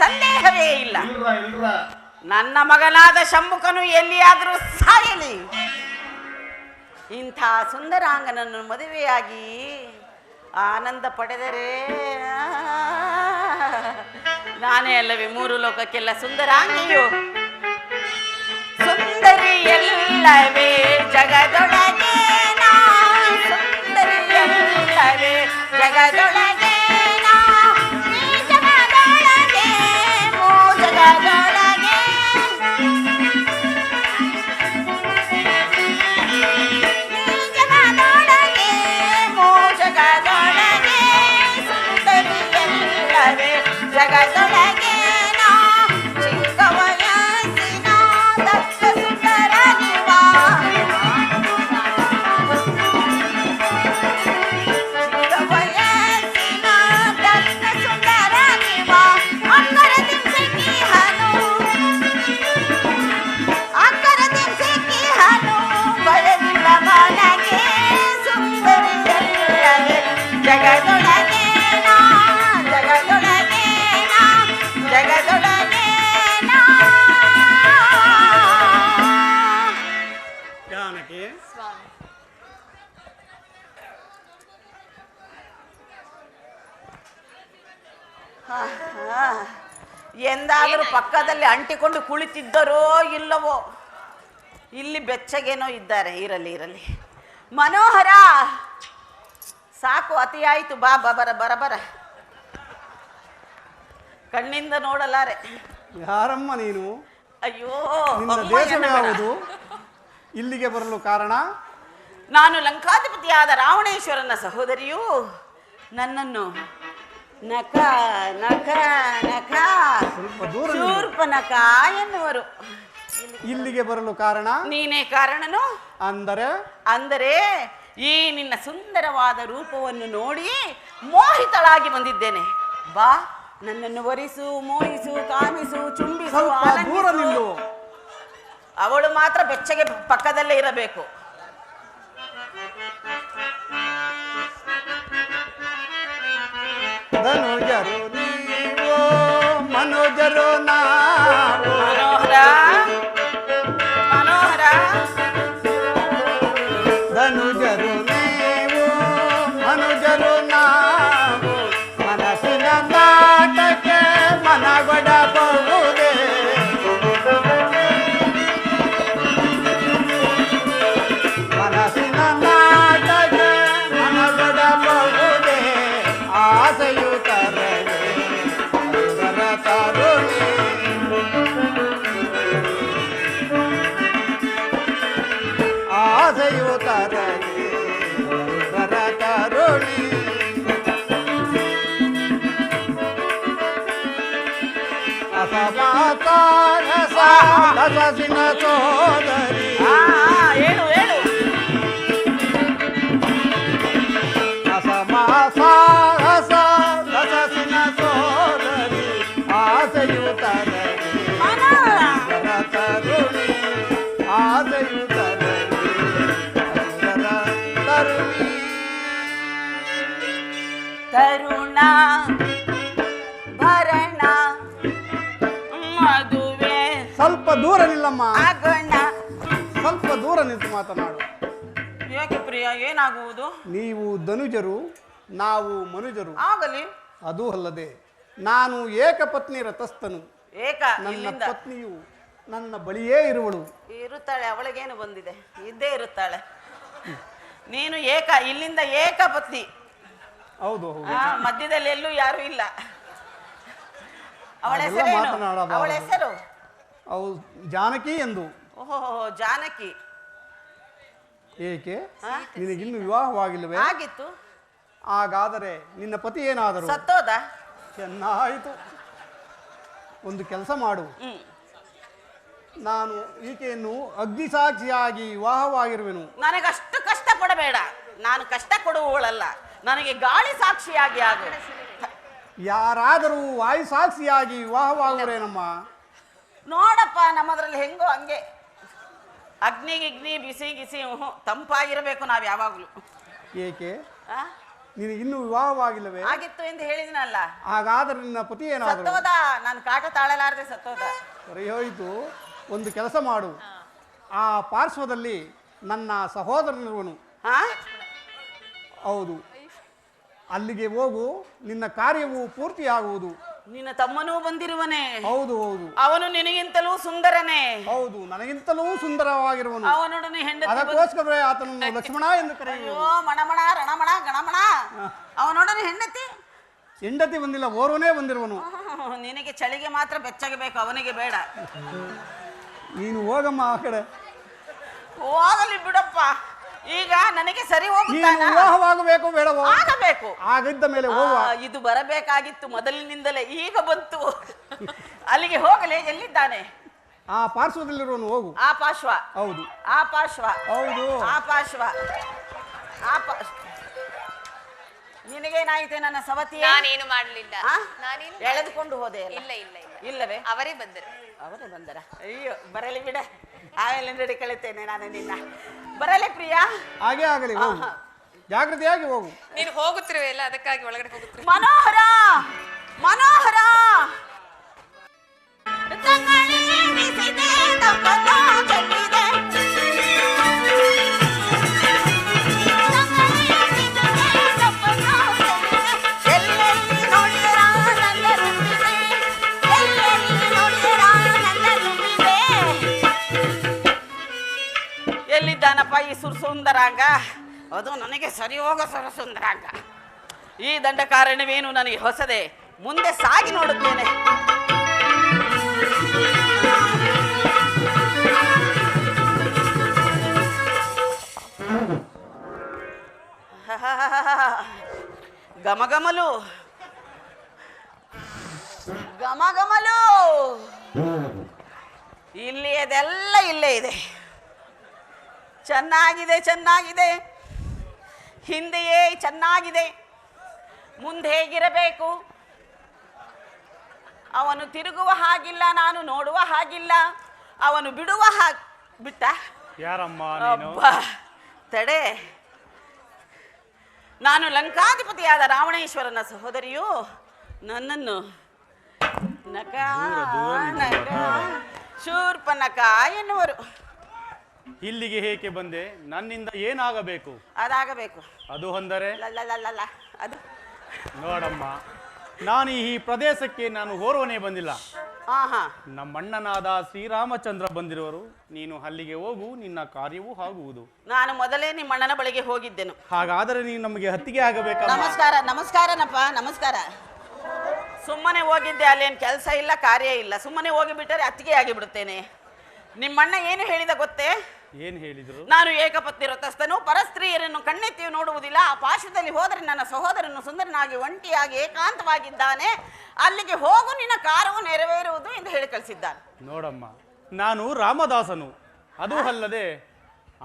ಸಂದೇಹವೇ ಇಲ್ಲ. ನನ್ನ ಮಗನಾದ ಶಂಭುಕನು ಎಲ್ಲಿಯಾದರೂ ಸಾಯಲಿ, ಇಂಥ ಸುಂದರಾಂಗನನ್ನು ಮದುವೆಯಾಗಿ ಆನಂದ ಪಡೆದರೆ ನಾನೇ ಅಲ್ಲವೇ ಮೂರು ಲೋಕಕ್ಕೆಲ್ಲ ಸುಂದರಾಂಗಿಯು. ಸುಂದರಿಯಲ್ಲವೇ ಜಗದೊಳಗೆ ನಾ, ಸುಂದರಿಯಲ್ಲವೇ ಜಗದೊಳಗೆ ನಾ, ಈ ಜಗದೊಳಗೆ ಮೋ ಜಗದೊಳಗೆ, ಈ ಜಗದೊಳಗೆ ಮೋ ಜಗದೊಳಗೆ, ಸುಂದರಿಯಲ್ಲವೇ ಜಗದೊಳಗೆ ನಾ, ಚಿಕ್ಕ ವಯಸ್ಸಿನ ದಕ್ಷ ಸುಂದರ ನಿವ, ಚಿಕ್ಕ ವಯಸ್ಸಿನ ದಕ್ಷ ಸುಂದರ ನಿವ, ಅಕ್ಕರ ದಿವ್ಸಕ್ಕೆ ಹನು, ಅಕ್ಕರ ದಿವ್ಸಕ್ಕೆ ಹನು, ಬರಲಿಲ್ಲ ಮನಗೆ ಸುಂದರಿಯಲ್ಲವೇ ಜಗದೊಳಗೆ ನಾ, ಜಗದೊಳಗೆ ನಾ, ಜಗದೊಳಗೆ ನಾ. ಜಾನಕಿ, ಸ್ವಾಮಿ, ಎಂದಾದರೂ ಪಕ್ಕದಲ್ಲಿ ಅಂಟಿಕೊಂಡು ಕುಳಿತಿದ್ದರೋ ಇಲ್ಲವೋ, ಇಲ್ಲಿ ಬೆಚ್ಚಗೇನೋ ಇದ್ದಾರೆ. ಇರಲಿ ಇರಲಿ. ಮನೋಹರ, ಸಾಕು, ಅತಿಯಾಯಿತು. ಬಾ ಬರ. ಕಣ್ಣಿಂದ ನೋಡಲಾರೆ. ಯಾರಮ್ಮ ನೀನು? ಅಯ್ಯೋ, ನಿನ್ನ ಅಮ್ಮ ದೇಶವೇ ಎನ್ನಬೇಡ. ಯಾವುದು? ಇಲ್ಲಿಗೆ ಬರಲು ಕಾರಣ? ನಾನು ಲಂಕಾಧಿಪತಿಯಾದ ರಾವಣೇಶ್ವರನ ಸಹೋದರಿಯು. ನನ್ನನ್ನು ನಕ ನಕ ನಕ ಸ್ವಲ್ಪ ದೂರ ನಿಲ್ಲು. ಶೂರ್ಪನಖ ಎನ್ನುವರು. ಇಲ್ಲಿಗೆ ಬರಲು ಕಾರಣ? ನೀನೇ ಕಾರಣನು. ಅಂದರೆ ಈ ನಿನ್ನ ಸುಂದರವಾದ ರೂಪವನ್ನು ನೋಡಿ ಮೋಹಿತಳಾಗಿ ಬಂದಿದ್ದೇನೆ. ಬಾ, ನನ್ನನ್ನು ವರಿಸು, ಮೋಹಿಸು, ಕಾಮಿಸು, ಚುಂಬಿಸು, ಸ್ವಲ್ಪ ದೂರ ಆನಂದಿಸು. ನಿಲ್ಲು. ಅವಳು ಮಾತ್ರ ಬೆಚ್ಚಗೆ ಪಕ್ಕದಲ್ಲೇ ಇರಬೇಕು. ಧನುಜರು ನೀವು, ಮನೋಜರು ನಾವು. ಮನೋಹರ, ಮನೋಹರ, ಧನುಜರು ನೀವು, ಮನುಜರು ನಾವು. ಮನಸ್ಸಿನ ನಾಟಕ್ಕೆ ಮನಗೊಡಬಹುದೇ, ಮನಸ್ಸಿನ ನಾಟಕ್ಕೆ ಮನಗೊಡಬಹುದೇ, ಆಸೆಯು ತರಲೇ ಅದರ ತರುಣಿ. ಆಸೆಯು ತರಲೇ ಅದರ ತರುಣಿ. ಅಸಮಾಸ ರಸ ರಸಸಿನ ಸೋದರಿ. ಹೇಳು ಹೇಳು. ಅಸಮಾಸ ರಸ ರಸಸಿನ ಸೋದರಿ, ಆಸೆಯು ತರಲಿ ಅದರ ತರುಣಿ. ಆಸೆಯು ತರಲಿ ಅದರ ತರುಣಿ. ತರುಣ ಭರಣ ಮದುವೆ ಸ್ವಲ್ಪ ದೂರ ನಿಲ್ಲಮ್ಮ. ಆಗೋಣ. ಸ್ವಲ್ಪ ದೂರ ನಿಂತು ಮಾತನಾಡು. ಯಾಕೆ ಪ್ರಿಯ, ಏನಾಗುವುದು? ನೀವು ಧನುಜರು, ನಾವು ಮನುಜರು. ಆಗಲಿ. ಅದೂ ಅಲ್ಲದೆ ನಾನು ಏಕಪತ್ನಿ ರಥಸ್ಥನು. ನನ್ನ ಇಲ್ಲಿಂದ ಪತ್ನಿಯು ನನ್ನ ಬಳಿಯೇ ಇರುವಳು. ಇರುತ್ತಾಳೆ, ಅವಳಿಗೇನು ಬಂದಿದೆ, ಇದ್ದೇ ಇರುತ್ತಾಳೆ. ನೀನು ಇಲ್ಲಿಂದ ಏಕ ಪತ್ನಿ. ಹೌದು ಹೌದು. ಮಧ್ಯದಲ್ಲಿ ಎಲ್ಲೂ ಯಾರು ಇಲ್ಲ. ಅವಳ ಅದೆಲ್ಲ ಹೆಸರೇನು? ಮಾತನಾಡಬಾರದು. ಅವಳ ಹೆಸರು ಅವು ಜಾನಕಿ ಎಂದು. ಓಹೋ, ಜಾನಕಿ. ಏಕೆ, ನಿನಗಿನ್ನು ವಿವಾಹವಾಗಿಲ್ಲವೇ? ಆಗಿತ್ತು. ಹಾಗಾದರೆ ನಿನ್ನ ಪತಿ ಏನಾದರೂ? ಸತ್ತೋದ. ಚೆನ್ನಾಯಿತು. ಒಂದು ಕೆಲಸ ಮಾಡು. ನಾನು ಈಕೆಯನ್ನು ಅಗ್ನಿಸಾಕ್ಷಿಯಾಗಿ ವಿವಾಹವಾಗಿರುವೆನು. ನನಗಷ್ಟು ಕಷ್ಟ ಕೊಡಬೇಡ. ನಾನು ಕಷ್ಟ ಕೊಡುವವಳಲ್ಲ. ನನಗೆ ಗಾಳಿ ಸಾಕ್ಷಿಯಾಗಿ ಆಗು. ಯಾರಾದರೂ ವಾಯು ಸಾಕ್ಷಿಯಾಗಿ ವಿವಾಹವಾಗುವರೇನಮ್ಮ? ನೋಡಪ್ಪ, ನಮ್ಮದ್ರಲ್ಲಿ ಹೆಂಗೋ ಹಂಗೆ. ಅಗ್ನಿ ಗಿಗ್ನಿ ಬಿಸಿ ಗಿಸಿ ತಂಪಾಗಿರಬೇಕು ನಾವು ಯಾವಾಗಲೂ. ಏಕೆ? ನಿನಗೆ ಇನ್ನೂ ವಿವಾಹವಾಗಿಲ್ಲವೇ? ಆಗಿತ್ತು ಎಂದು ಹೇಳಿದ್ನಲ್ಲ. ಹಾಗಾದ್ರೆ ನಿನ್ನ ಪತಿ ಏನಾದರೂ? ಸತ್ತೋದ. ನಾನು ಕಾಟ ತಾಳಲಾರದೆ ಸತ್ತೋದ. ಸರಿ ಹೋಯಿತು. ಒಂದು ಕೆಲಸ ಮಾಡು, ಆ ಪಾರ್ಶ್ವದಲ್ಲಿ ನನ್ನ ಸಹೋದರನಿರುವನು. ಹಾ, ಹೌದು, ಅಲ್ಲಿಗೆ ಹೋಗು, ನಿನ್ನ ಕಾರ್ಯವು ಪೂರ್ತಿಯಾಗುವುದು. ನಿನ್ನ ತಮ್ಮನೂ ಬಂದಿರುವನೇ? ಹೌದು ಹೌದು. ಅವನು ನಿನಗಿಂತಲೂ ಸುಂದರನೇ? ಹೌದು, ನನಗಿಂತಲೂ ಸುಂದರವಾಗಿರುವನು. ಅವನೊಡನೆ ಹೆಂಡತಿ ಅದಕ್ಕೋಸ್ಕರ ಆತನನ್ನು ಲಕ್ಷ್ಮಣ ಎಂದು ಕರೆಯುವುದು. ಅಯ್ಯೋ, ಮಣಮಣ ರಣಮಣ ಗಣಮಣ. ಅವನೊಡನೆ ಹೆಂಡತಿ? ಹೆಂಡತಿ ಬಂದಿಲ್ಲ, ಓರ್ವನೇ ಬಂದಿರುವನು. ನಿನಗೆ ಚಳಿಗೆ ಮಾತ್ರ ಬೆಚ್ಚಗೆ ಬೇಕು, ಅವನಿಗೆ ಬೇಡ. ನೀನು ಹೋಗಮ್ಮ ಆ ಕಡೆ. ಹೋಗಲಿ ಬಿಡಪ್ಪ. ಈಗ ನನಗೆ ಸರಿ ನೀನು ಹೋಗುತ್ತಾನ? ವಿವಾಹವಾಗಬೇಕು ಬೇಡವೋ? ಆಗಬೇಕು. ಆಗಿದ್ದ ಮೇಲೆ ಹೋಗುವ. ಇದು ಬರಬೇಕಾಗಿತ್ತು ಮೊದಲಿನಿಂದಲೇ, ಈಗ ಬಂತು. ಅಲ್ಲಿಗೆ ಹೋಗಲೇ? ಎಲ್ಲಿದ್ದಾನೆ? ಆ ಪಾರ್ಶ್ವದಲ್ಲಿರುವನು, ಹೋಗು. ಆ ಪಾರ್ಶ್ವ? ಹೌದು ಆ ಪಾರ್ಶ್ವ? ಹೌದು. ಆ ಪಾರ್ಶ್ವ? ಆ ನಿನಗೇನಾಯಿತೆ ನನ್ನ ಸವತಿ? ನಾನೇನು ಮಾಡಲಿಲ್ಲ. ನಾನೇನು ಎಳೆದುಕೊಂಡು ಹೋದೆ? ಇಲ್ಲ ಇಲ್ಲ ಇಲ್ಲ. ಇಲ್ಲವೇ? ಅವರೇ ಬಂದರು. ಅವರೇ ಬಂದರ? ಅಯ್ಯೋ, ಬರಲಿ ಬಿಡ, ಆಮೇಲೆ ನೋಡಿ ಕಳಿತೇನೆ ನಾನು ನಿನ್ನ. ಬರಲಿ ಪ್ರಿಯಾ? ಹಾಗೆ ಆಗಲಿ, ಹೋಗು. ಜಾಗೃತಿಯಾಗಿ ಹೋಗು. ನೀನು ಹೋಗುತ್ತಿರುವೆಲ್ಲ, ಅದಕ್ಕಾಗಿ ಒಳಗಡೆ ಹೋಗುತ್ತಿರು. ಮನೋಹರ, ಮನೋಹರ. ಎಲ್ಲಿದ್ದಾನಪ್ಪ ಈ ಸುಂದರಾಂಗ? ಅದು ನನಗೆ ಸರಿ ಹೋಗೋ ಸುಂದರಾಂಗ. ಈ ದಂಡ ಕಾರಣವೇನು ನನಗೆ ಹೊಸದೆ, ಮುಂದೆ ಸಾಗಿ ನೋಡುತ್ತೇನೆ. ಗಮಗಮಲು ಗಮಗಮಲು. ಇಲ್ಲಿ ಅದೆಲ್ಲ ಇಲ್ಲೇ ಇದೆ. ಚೆನ್ನಾಗಿದೆ, ಚೆನ್ನಾಗಿದೆ. ಹಿಂದೆಯೇ ಚೆನ್ನಾಗಿದೆ, ಮುಂದೆ ಹೇಗಿರಬೇಕು? ಅವನು ತಿರುಗುವ ಹಾಗಿಲ್ಲ, ನಾನು ನೋಡುವ ಹಾಗಿಲ್ಲ. ಅವನು ಬಿಡುವ ಬಿಟ್ಟ. ಯಾರಮ್ಮ ಅಬ್ಬಾ, ತಡೆ. ನಾನು ಲಂಕಾಧಿಪತಿಯಾದ ರಾವಣೇಶ್ವರನ ಸಹೋದರಿಯು. ನನ್ನನ್ನು ನಕ ನಕ ಶೂರ್ಪನಕ ಎನ್ನುವರು. ಇಲ್ಲಿಗೆ ಹೇಗೆ ಬಂದೆ? ನನ್ನಿಂದ ಏನಾಗಬೇಕು? ಅದಾಗಬೇಕು. ಅದು ಹೊಂದರೆ ಅದು ನೋಡಮ್ಮ, ನಾನು ಈ ಪ್ರದೇಶಕ್ಕೆ ನಾನು ಓರ್ವನೇ ಬಂದಿಲ್ಲ. ಆಹಾ, ನಮ್ಮಣ್ಣನಾದ ಶ್ರೀರಾಮಚಂದ್ರ ಬಂದಿರುವರು. ನೀನು ಅಲ್ಲಿಗೆ ಹೋಗು, ನಿನ್ನ ಕಾರ್ಯವೂ ಆಗುವುದು. ನಾನು ಮೊದಲೇ ನಿಮ್ಮ ಅಣ್ಣನ ಬಳಿಗೆ ಹೋಗಿದ್ದೆನು. ಹಾಗಾದರೆ ನೀನು ನಮಗೆ ಹತ್ತಿಗೆ ಆಗಬೇಕ. ನಮಸ್ಕಾರ. ನಮಸ್ಕಾರನಪ್ಪ, ನಮಸ್ಕಾರ. ಸುಮ್ಮನೆ ಹೋಗಿದ್ದೆ, ಅಲ್ಲೇನು ಕೆಲಸ ಇಲ್ಲ, ಕಾರ್ಯ ಇಲ್ಲ. ಸುಮ್ಮನೆ ಹೋಗಿಬಿಟ್ಟರೆ ಅತ್ತಿಗೆ ಆಗಿಬಿಡುತ್ತೇನೆ. ನಿಮ್ಮಣ್ಣ ಏನು ಹೇಳಿದ ಗೊತ್ತೇ? ಏನು ಹೇಳಿದ್ರು? ನಾನು ಏಕಪತ್ನಿ ವ್ರತಸ್ಥನು, ಪರಸ್ತ್ರೀಯರನ್ನು ಕಣ್ಣೆತ್ತಿಯೂ ನೋಡುವುದಿಲ್ಲ. ಆ ಪಾಶದಲ್ಲಿ ಹೋದರೆ ನನ್ನ ಸಹೋದರನು ಸುಂದರನಾಗಿ ಒಂಟಿಯಾಗಿ ಏಕಾಂತವಾಗಿದ್ದಾನೆ. ಅಲ್ಲಿಗೆ ಹೋಗು, ನಿನ್ನ ಕಾರ್ಯವು ನೆರವೇರುವುದು ಎಂದು ಹೇಳಿ ಕಳಿಸಿದ್ದಾನೆ. ನೋಡಮ್ಮ, ನಾನು ರಾಮದಾಸನು. ಅದು ಅಲ್ಲದೆ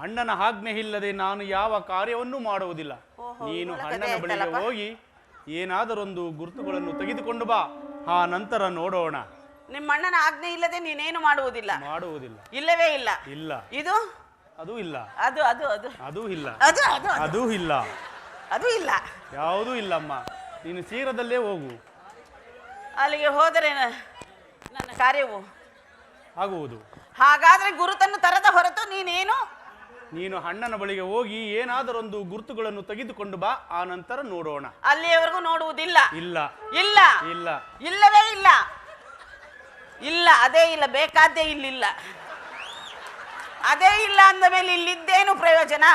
ಅಣ್ಣನ ಆಜ್ಞೆ ಇಲ್ಲದೆ ನಾನು ಯಾವ ಕಾರ್ಯವನ್ನು ಮಾಡುವುದಿಲ್ಲ. ನೀನು ಅಣ್ಣನ ಬಳಿಗೆ ಹೋಗಿ ಏನಾದರೊಂದು ಗುರುತುಗಳನ್ನು ತೆಗೆದುಕೊಂಡು ಬಾ, ಆ ನಂತರ ನೋಡೋಣ. ನಿಮ್ಮ ಅಣ್ಣನ ಆಜ್ಞೆ ಇಲ್ಲದೆ ನೀನೇನು ಮಾಡುವುದಿಲ್ಲ? ಮಾಡುವುದಿಲ್ಲ. ಇಲ್ಲವೇ ಇಲ್ಲ. ಇಲ್ಲ. ಇದು ಅದು ಇಲ್ಲ. ಅದು ಅದು ಅದು ಅದು ಇಲ್ಲ. ಅದು ಅದು ಅದು ಇಲ್ಲ. ಅದು ಇಲ್ಲ. ಯಾವುದೂ ಇಲ್ಲಮ್ಮ. ನೀನು ಶೀಘ್ರದಲ್ಲೇ ಹೋಗು. ಅಲ್ಲಿಗೆ ಹೋದರೆ ನನ್ನ ಕಾರ್ಯವು ಆಗುವುದು. ಹಾಗಾದ್ರೆ ಗುರುತನ್ನು ತರದ ಹೊರತು ನೀನೇನು? ನೀನು ಅಣ್ಣನ ಬಳಿಗೆ ಹೋಗಿ ಏನಾದರೊಂದು ಗುರುತುಗಳನ್ನು ತೆಗೆದುಕೊಂಡು ಬಾ, ಆ ನಂತರ ನೋಡೋಣ. ಅಲ್ಲಿಯವರೆಗೂ ನೋಡುವುದಿಲ್ಲ. ಇಲ್ಲ. ಇಲ್ಲ. ಇಲ್ಲ. ಇಲ್ಲವೇ ಇಲ್ಲ. ಇಲ್ಲ, ಅದೇ ಇಲ್ಲ. ಬೇಕಾದ್ದೇ ಇಲ್ಲಿಲ್ಲ. ಅದೇ ಇಲ್ಲ ಅಂದ ಮೇಲೆ ಇಲ್ಲಿದ್ದೇನು ಪ್ರಯೋಜನ?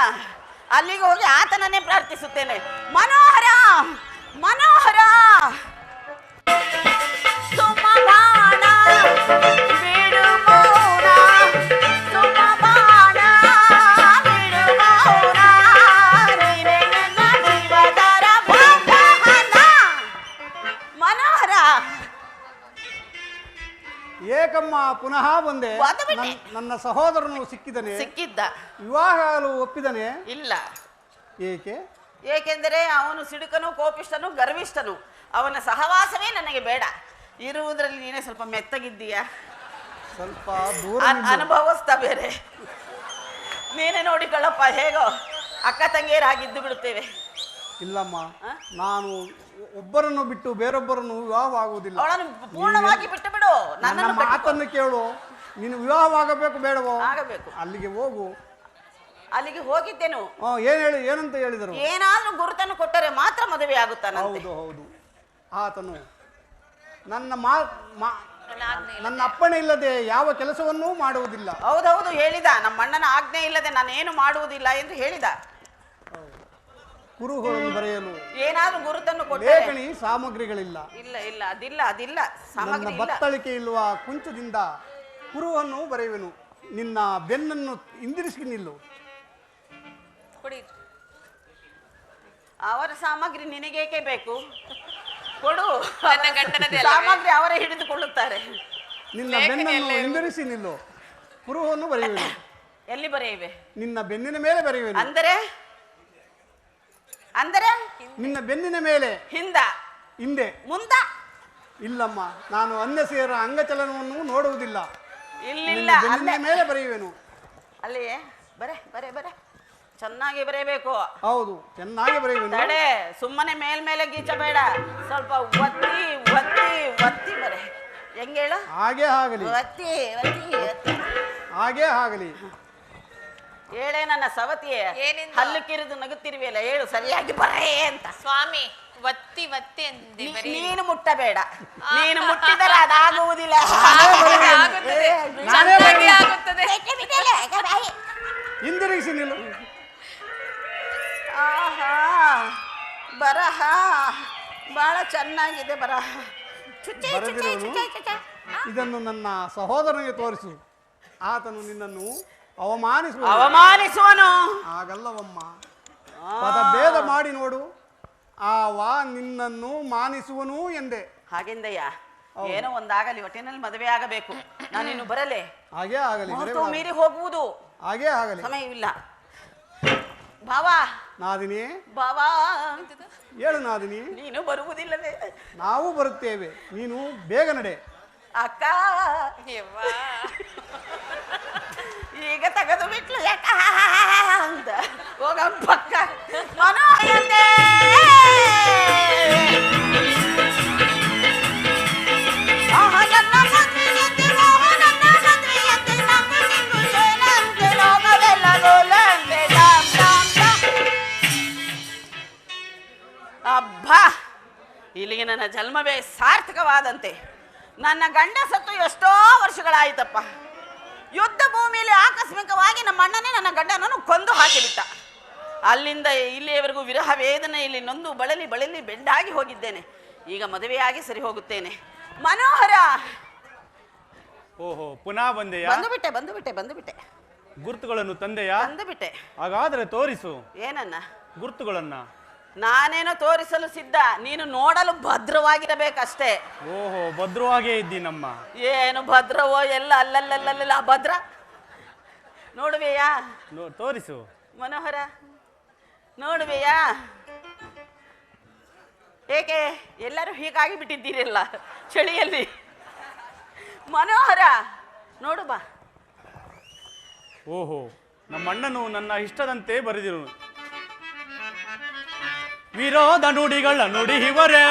ಅಲ್ಲಿಗೆ ಹೋಗಿ ಆತನನ್ನೇ ಪ್ರಾರ್ಥಿಸುತ್ತೇನೆ. ಮನೋಹರ, ಮನೋಹರ. ಸುಮಬಾಣ ಬಿಡು ಮೌನ, ಸುಮಬಾಣ ಬಿಡು ಮೌನ, ನೀನೇ ನನ್ನ ಜೀವದರ ಬಂಧನ. ಮನೋಹರ, ಏಕಮ್ಮ ಪುನಃ ಬಂದೆ. ಬಂದುಬಿಟ್ಟೆ. ನನ್ನ ಸಹೋದರನು ಸಿಕ್ಕಿದನೆ. ಸಿಕ್ಕಿದ್ದ. ವಿವಾಹ ಒಪ್ಪಿದನೆ? ಇಲ್ಲ. ಏಕೆ? ಏಕೆಂದರೆ ಅವನು ಸಿಡುಕನು, ಕೋಪಿಷ್ಟನು, ಗರ್ವಿಷ್ಠನು. ಅವನ ಸಹವಾಸವೇ ನನಗೆ ಬೇಡ. ಇರುವುದರಲ್ಲಿ ನೀನೇ ಸ್ವಲ್ಪ ಮೆತ್ತಗಿದ್ದೀಯಾ, ಸ್ವಲ್ಪ ದೂರ ಅನುಭವಿಸ್ತಾ ಬೇರೆ. ನೀನೇ ನೋಡಿಕೊಳ್ಳಪ್ಪ, ಹೇಗೋ ಅಕ್ಕ ತಂಗಿಯರಾಗಿದ್ದು ಬಿಡುತ್ತೇವೆ. ಇಲ್ಲಮ್ಮ, ನಾನು ಒಬ್ಬರನ್ನು ಬಿಟ್ಟು ಬೇರೊಬ್ಬರನ್ನು ವಿವಾಹವಾಗುವುದಿಲ್ಲ. ಅವಳನ್ನು ಪೂರ್ಣವಾಗಿ ಬಿಟ್ಟು ಬಿಡು. ನನ್ನ ನನ್ನನ್ನು ಮಾತನ್ನು ಕೇಳು. ನೀನು ವಿವಾಹವಾಗಬೇಕು ಬೇಡವೋ? ಆಗಬೇಕು. ಅಲ್ಲಿಗೆ ಹೋಗು. ಅಲ್ಲಿಗೆ ಹೋಗಿದ್ದೇನು. ಏನಂತ ಹೇಳಿದರು? ಏನಾದ್ರೂ ಗುರುತನ್ನು ಕೊಟ್ಟರೆ ಮಾತ್ರ ಮದುವೆ ಆಗುತ್ತಾನಂತೆ. ಹೌದು ಹೌದು. ಆತನು ನನ್ನ ಅಪ್ಪಣೆ ಇಲ್ಲದೆ ಯಾವ ಕೆಲಸವನ್ನೂ ಮಾಡುವುದಿಲ್ಲ. ಹೌದೌದು ಹೇಳಿದ. ನಮ್ಮ ಅಣ್ಣನ ಆಜ್ಞೆ ಇಲ್ಲದೆ ನಾನೇನು ಮಾಡುವುದಿಲ್ಲ ಎಂದು ಹೇಳಿದ. ಕುರುಹುಗಳನ್ನು ಬರೆಯಲು ಏನಾದ್ರೂ ಗುರುತನ್ನು ಕೊಟ್ಟರೆ ಲೇಖನಿ ಸಾಮಗ್ರಿಗಳಿಲ್ಲ. ಇಲ್ಲ ಇಲ್ಲ ಅದಿಲ್ಲ ನನ್ನ ಸಾಮಗ್ರಿ ಇಲ್ಲ. ಬತ್ತಳಿಕೆ ಇಲ್ಲುವ ಕುಂಚದಿಂದ ಕುರುವನ್ನು ಬರೆಯುವೆನು. ನಿನ್ನ ಬೆನ್ನನ್ನು ಹಿಂದಿರಿಸಿ ನಿಲ್ಲು. ಕೊಡಿ. ಅವರ ಸಾಮಗ್ರಿ ನಿನಗೇಕೆ ಬೇಕು? ಕೊಡು. ನನ್ನ ಗಂಡನದೇ ಅಲ್ಲವೇ? ಸಾಮಗ್ರಿ ಅವರೇ ಹಿಡಿದುಕೊಳ್ಳುತ್ತಾರೆ. ನಿನ್ನ ಬೆನ್ನನ್ನು ಹಿಂದಿರಿಸಿ ನಿಲ್ಲು. ಕುರುವನ್ನು ಬರೆಯುವೆನು. ಎಲ್ಲಿ ಬರೆಯುವೆ? ನಿನ್ನ ಬೆನ್ನಿನ ಮೇಲೆ ಬರೆಯುವೆನು. ಅಂದರೆ ಅಂದರೆ ನಿನ್ನ ಬೆನ್ನಿನ ಮೇಲೆ. ಹಿಂದೆ ಮುಂದ ಇಲ್ಲಮ್ಮ, ನಾನು ಅನ್ಯಸೇರ ಅಂಗಚಲನವನ್ನು ನೋಡುವುದಿಲ್ಲ. ಇಲ್ಲಿಲ್ಲ. ಬೆನ್ನಿನ ಮೇಲೆ ಬರೆಯುವೆನು. ಅಲ್ಲಿಯೇ ಬರೆ ಚೆನ್ನಾಗಿ ಬರೆಯಬೇಕು. ಹೌದು, ಚೆನ್ನಾಗಿ ಬರೆಯುವೆನು. ತಡೆ, ಸುಮ್ಮನೆ ಮೇಲ್ಮೇಲೆ ಗೀಚಬೇಡ. ಸ್ವಲ್ಪ ಒತ್ತಿ ಬರೆ. ಹೆಂಗೇಳು? ಹಾಗೆ ಆಗಲಿ. ಹಾಗೆ ಆಗಲಿ. ಹೇಳೇ ನನ್ನ ಸವತಿಯೇ. ಏನಿಂದ? ಹಲ್ಲು ಕಿರಿದು ನಗುತ್ತಿರುವೆಯಲ್ಲ, ಹೇಳು ಸರಿಯಾಗಿ ಬರೇ ಅಂತ. ಸ್ವಾಮಿ ಒತ್ತಿ ಅಂದೆ ಬರೀ. ನೀನು ಮುಟ್ಟಬೇಡ. ನೀನು ಮುಟ್ಟಿದರೆ ಅದಾಗುವುದಿಲ್ಲ. ಆಗುತ್ತದೆ. ಚೆನ್ನಾಗಿ ಆಗುತ್ತದೆ. ಹಿಂದಿರುಗಿಸಿ ನಿಲ್ಲು. ಆಹಾ, ಬರಹ ಬಹಳ ಚೆನ್ನಾಗಿದೆ ಬರಹ. ಬರೆದಿರುವನು ಇದನ್ನು ನನ್ನ ಸಹೋದರನಿಗೆ ತೋರಿಸು. ಆತನು ನಿನ್ನನ್ನು ಅವಮಾನಿಸುವನು. ಆಗಲ್ಲವಮ್ಮ, ಪದಭೇದ ಮಾಡಿ ನೋಡು. ನಿನ್ನನ್ನು ಮಾನಿಸುವನು ಎಂದೆ. ಹಾಗೆಂದಯ್ಯ, ಏನೋ ಒಂದಾಗಲಿ, ಒಟ್ಟಿನಲ್ಲಿ ಮದುವೆ ಆಗಬೇಕು. ನಾನಿನ್ನು ಬರಲೇ. ಹಾಗೆ ಆಗಲಿ. ಮೀರಿ ಹೋಗುವುದು ಹಾಗೆ ಆಗಲಿ. ಸಮಯವಿಲ್ಲ. ಬಾವಾ ನಾದಿನಿ, ಬಾವಾ, ಹೇಳು ನಾದಿನಿ. ನೀನು ಬರುವುದಿಲ್ಲವೇ? ನಾವು ಬರುತ್ತೇವೆ, ನೀನು ಬೇಗ ನಡೆ. ಅಕ್ಕ, ಈಗ ತೆಗೆದು ಬಿಟ್ಲು ಯಾಕ ಅಂತ ಹೋಗ ಪಕ್ಕ ಮನೋಹರತೆ. ಅಬ್ಬಾ, ಇಲ್ಲಿಗೆ ನನ್ನ ಜನ್ಮವೇ ಸಾರ್ಥಕವಾದಂತೆ. ನನ್ನ ಗಂಡ ಸತ್ತು ಎಷ್ಟೋ ವರ್ಷಗಳಾಯಿತಪ್ಪ. ಯುದ್ಧ ಭೂಮಿಯಲ್ಲಿ ಆಕಸ್ಮಿಕವಾಗಿ ನಮ್ಮ ಅಣ್ಣನೇ ನನ್ನ ಗಂಡನನ್ನು ಕೊಂದು ಹಾಕಿಬಿಟ್ಟ. ಅಲ್ಲಿಂದ ಇಲ್ಲಿಯವರೆಗೂ ವಿರಹ ವೇದನೆಯಲ್ಲಿ ನೊಂದು ಬಳಲಿ ಬೆಂಡಾಗಿ ಹೋಗಿದ್ದೇನೆ. ಈಗ ಮದುವೆಯಾಗಿ ಸರಿ ಹೋಗುತ್ತೇನೆ. ಮನೋಹರ, ಓಹೋ, ಪುನಃ ಬಂದೆಯಾ? ಬಂದುಬಿಟ್ಟೆ. ಗುರುತುಗಳನ್ನು ತಂದೆಯಾ? ಬಂದುಬಿಟ್ಟೆ. ಹಾಗಾದ್ರೆ ತೋರಿಸು. ಏನನ್ನ? ಗುರುತುಗಳನ್ನ. ನಾನೇನೋ ತೋರಿಸಲು ಸಿದ್ಧ, ನೀನು ನೋಡಲು ಭದ್ರವಾಗಿರಬೇಕಷ್ಟೇ. ಓಹೋ, ಭದ್ರವಾಗೇ ಇದ್ದೀನಮ್ಮ. ಏನು ಭದ್ರವೋ ಎಲ್ಲ ಅಲ್ಲಲ್ಲ ಭದ್ರ. ನೋಡುವೆಯಾ? ತೋರಿಸು. ಮನೋಹರ, ನೋಡುವೆಯಾ? ಏಕೆ ಎಲ್ಲರೂ ಹೀಗಾಗಿ ಬಿಟ್ಟಿದ್ದೀರಲ್ಲ ಚಳಿಯಲ್ಲಿ? ಮನೋಹರ, ನೋಡು ಬಾ. ಓಹೋ, ನಮ್ಮ ಅಣ್ಣನು ನನ್ನ ಇಷ್ಟದಂತೆ ಬರೆದಿರು. ವಿರೋಧ ನುಡಿಗಳ ನುಡಿಹಿವರೇ,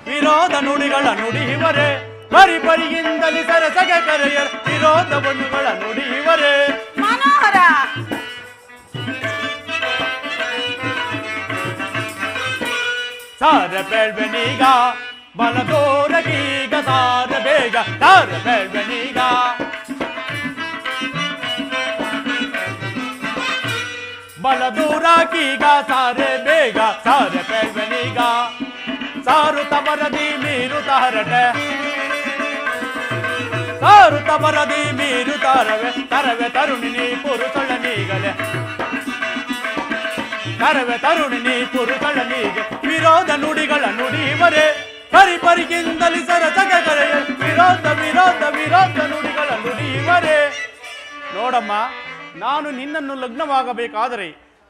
ವಿರೋಧ ನುಡಿಗಳ ನುಡಿಹಿವರೇ, ಪರಿಯಿಂದಲಿ ಸರಸಗೆ ಕರೆಯರ್ ವಿರೋಧ ಬಣ್ಣುಗಳ ನುಡಿಹಿವರೇ. ಮನೋಹರ, ಸಾರ ಬೆಳ್ಬೆನೀಗ ಬಲದೋರಗೀಗ, ಸಾರ ಬೇಗ ಸಾರ ಬೆಳ್ಬೆನೀಗ. ಬಲದೂರಾಕೀಗ ಸಾರೆ ಬೇಗ ಸಾರೆ ಬೆಳ್ಬೆನೀಗ. ಸಾರುತ್ತ ಬರದಿ ಮೀರುತ್ತ ಹರಟೆ, ಸಾರುತ್ತ ಬರದಿ ಮೀರುತ್ತ ತರವೆ ತರುಣಿನಿ ಪುರುಷಳನೀಗಲೆ, ತರವೆ ತರುಣಿನಿ ಪುರುಷಳನೀಗೆ. ವಿರೋಧ ನುಡಿಗಳ ನುಡಿವರೇ, ಪರಿಗಿಂದಲಿ ಸರಸಗ ಕರೆಯ ವಿರೋಧ ನುಡಿಗಳ ನುಡಿವರೇ. ನೋಡಮ್ಮ, ನಾನು ನಿನ್ನನ್ನು ಲಗ್ನವಾಗಬೇಕಾದರೆ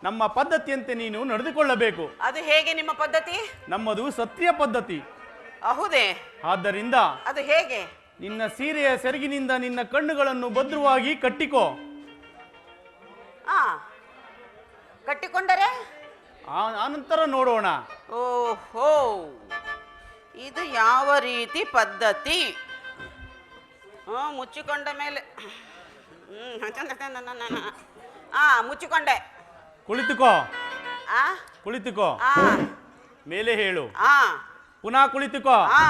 ನಮ್ಮ ಪದ್ಧತಿಯಂತೆ ನೀನು ನಡೆದುಕೊಳ್ಳಬೇಕು. ಅದು ಹೇಗೆ ನಿಮ್ಮ ಪದ್ಧತಿ? ನಮ್ಮದು ಸತ್ಯ ಪದ್ಧತಿ. ಹೌದೇ? ಆದ್ದರಿಂದ ಅದು ಹೇಗೆ? ನಿನ್ನ ಸೀರೆಯ ಸೆರಗಿನಿಂದ ನಿನ್ನ ಕಣ್ಣುಗಳನ್ನು ಭದ್ರವಾಗಿ ಕಟ್ಟಿಕೋ. ಕಟ್ಟಿಕೊಂಡರೆ ಆನಂತರ ನೋಡೋಣ. ಓಹೋ, ಇದು ಯಾವ ರೀತಿ ಪದ್ಧತಿ? ಮುಚ್ಚಿಕೊಂಡ ಮೇಲೆ ಮುಚ್ಚಿಕೊಂಡೆ. ಕುಳಿತುಕೋ, ಆ ಕುಳಿತುಕೋ, ಆ ಮೇಲೆ ಹೇಳು. ಆ ಪುನಃ ಕುಳಿತುಕೋ, ಆ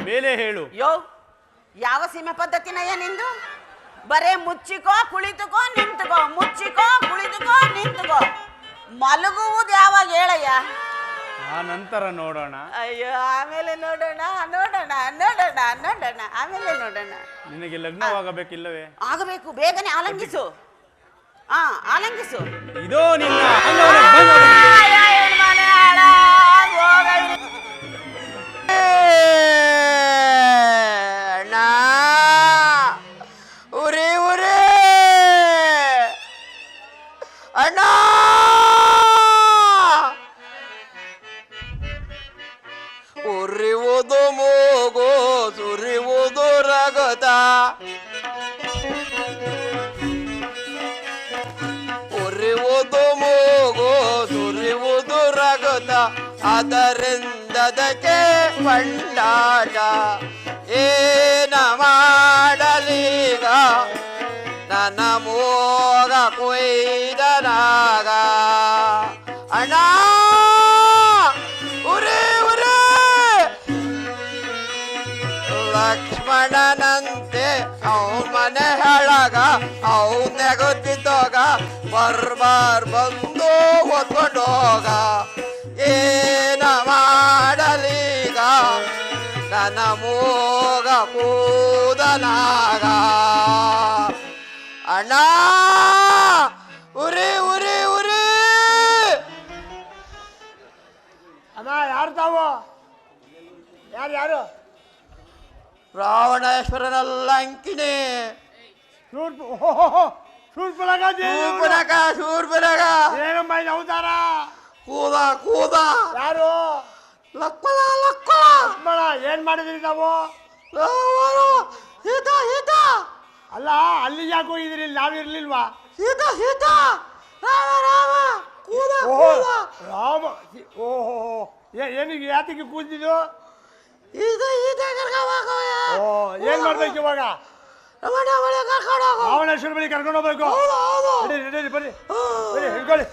ಮೇಲೆ ಹೇಳು. ಯೋ, ಯಾವ ಸೀಮೆ ಪದ್ಧತಿನಯ್ಯ ನಿಂದು? ಬರೇ ಮುಚ್ಚಿಕೋ ಕುಳಿತುಕೋ ನಿಂತುಕೋ, ಮುಚ್ಚಿಕೋ ಕುಳಿತುಕೋ ನಿಂತುಕೋ. ಮಲಗುವುದು ಯಾವಾಗ ಹೇಳಯ್ಯ? ಆ ನಂತರ ನೋಡೋಣ. ಅಯ್ಯೋ, ಆಮೇಲೆ ನೋಡೋಣ ನೋಡೋಣ ನೋಡೋಣ ನೋಡೋಣ ಆಮೇಲೆ ನೋಡೋಣ. ನಿನಗೆ ಲಗ್ನವಾಗಬೇಕಿಲ್ಲವೇ? ಆಗಬೇಕು, ಬೇಗನೆ ಆಲಂಗಿಸು. ಆಲಂಗಿಸು. ಇದೋ ನಿನ್ನ ಅಂಗವೇ ಬಂದವೇ. ಉರಿ ಉರಿ ಅಣ್ಣ, ಉರಿಯುವುದು ಮೂಗು, ಸುರಿಯುವುದು ರಗತ, ಉರಿಯುವುದು ಮೂಗು, ಸುರಿಯುವುದು ರಗತ, ಅದರಿಂದದಕ್ಕೆ ಬಂಡಾಟ. ಏನ ಮಾಡಲೀಗ ನನ್ನ ಮೋಗ ಕೊಯ್ದನಾಗ? ಅಣ್ಣ ಉರಿ ಉರಿ ಲಕ್ಷ್ಮಣನಂತೆ ಅವನ ಮನೆ ಹೇಳಾಗ ಅವನ ಗೊತ್ತಿದ್ದೋಗ ಬರ್ಬಾರ್ ಬಂದು ಹೊತ್ಕೊಂಡೋಗ. ಏನ ಮಾಡಲೀಗ ನನ್ನ ಮೋಗ ಕೂದನಾಗ? ಅಣ್ಣ ಉರಿ ಉರಿ ಉರಿ. ಅಣ್ಣ, ಯಾರು ತಾವು? ಯಾರು ಯಾರು? ರಾವಣೇಶ್ವರನ ಲಂಕಿನಿ. ಶೂರ್ಪನಗ ಏನಮ್ಮ ಇದು ಅವತಾರ? ಕೂದ ಕೂದ. ಯಾರು? ಲಕ್ಮಣ ಲಕ್ಮಣ. ಲಕ್ಷ್ಮಣ, ಏನ್ ಮಾಡಿದ್ರಿ ತಾವು? ಹಿತ ಹಿತ. ಅಲ್ಲ, ಅಲ್ಲಿ ಯಾಕೆ ಹೋಗಿದ್ರಿ? ಇಲ್ಲಿ ನಾವಿರ್ಲಿಲ್ವಾ? ಹಿತ ಹಿತ. ರಾಮ ರಾಮ. ಕೂದ ಓಹೋ, ಕೂದ. ರಾಮ. ಓಹೋ, ಏನಿಗೆ ಯಾತಿಗೆ ಕೂತಿದ್ದು? ಇದು ಈತ ಕರ್ಕೋಬೇಕು. ಓ, ಏನ್ ಮಾಡ್ಬೇಕು ಇವಾಗ? ರಮಣ ಮನೆ ಕರ್ಕೊಂಡು ಹೋಗು. ರಾವಣೇಶ್ವರ ಬಳಿ ಕರ್ಕೊಂಡು ಹೋಗ್ಬೇಕು. ಹೌದು ಹೌದು. ನಡೀರಿ, ನಡೀರಿ, ಬರ್ರಿ ಬರ್ರಿ, ಹಿಡ್ಕೊಳ್ಳಿ.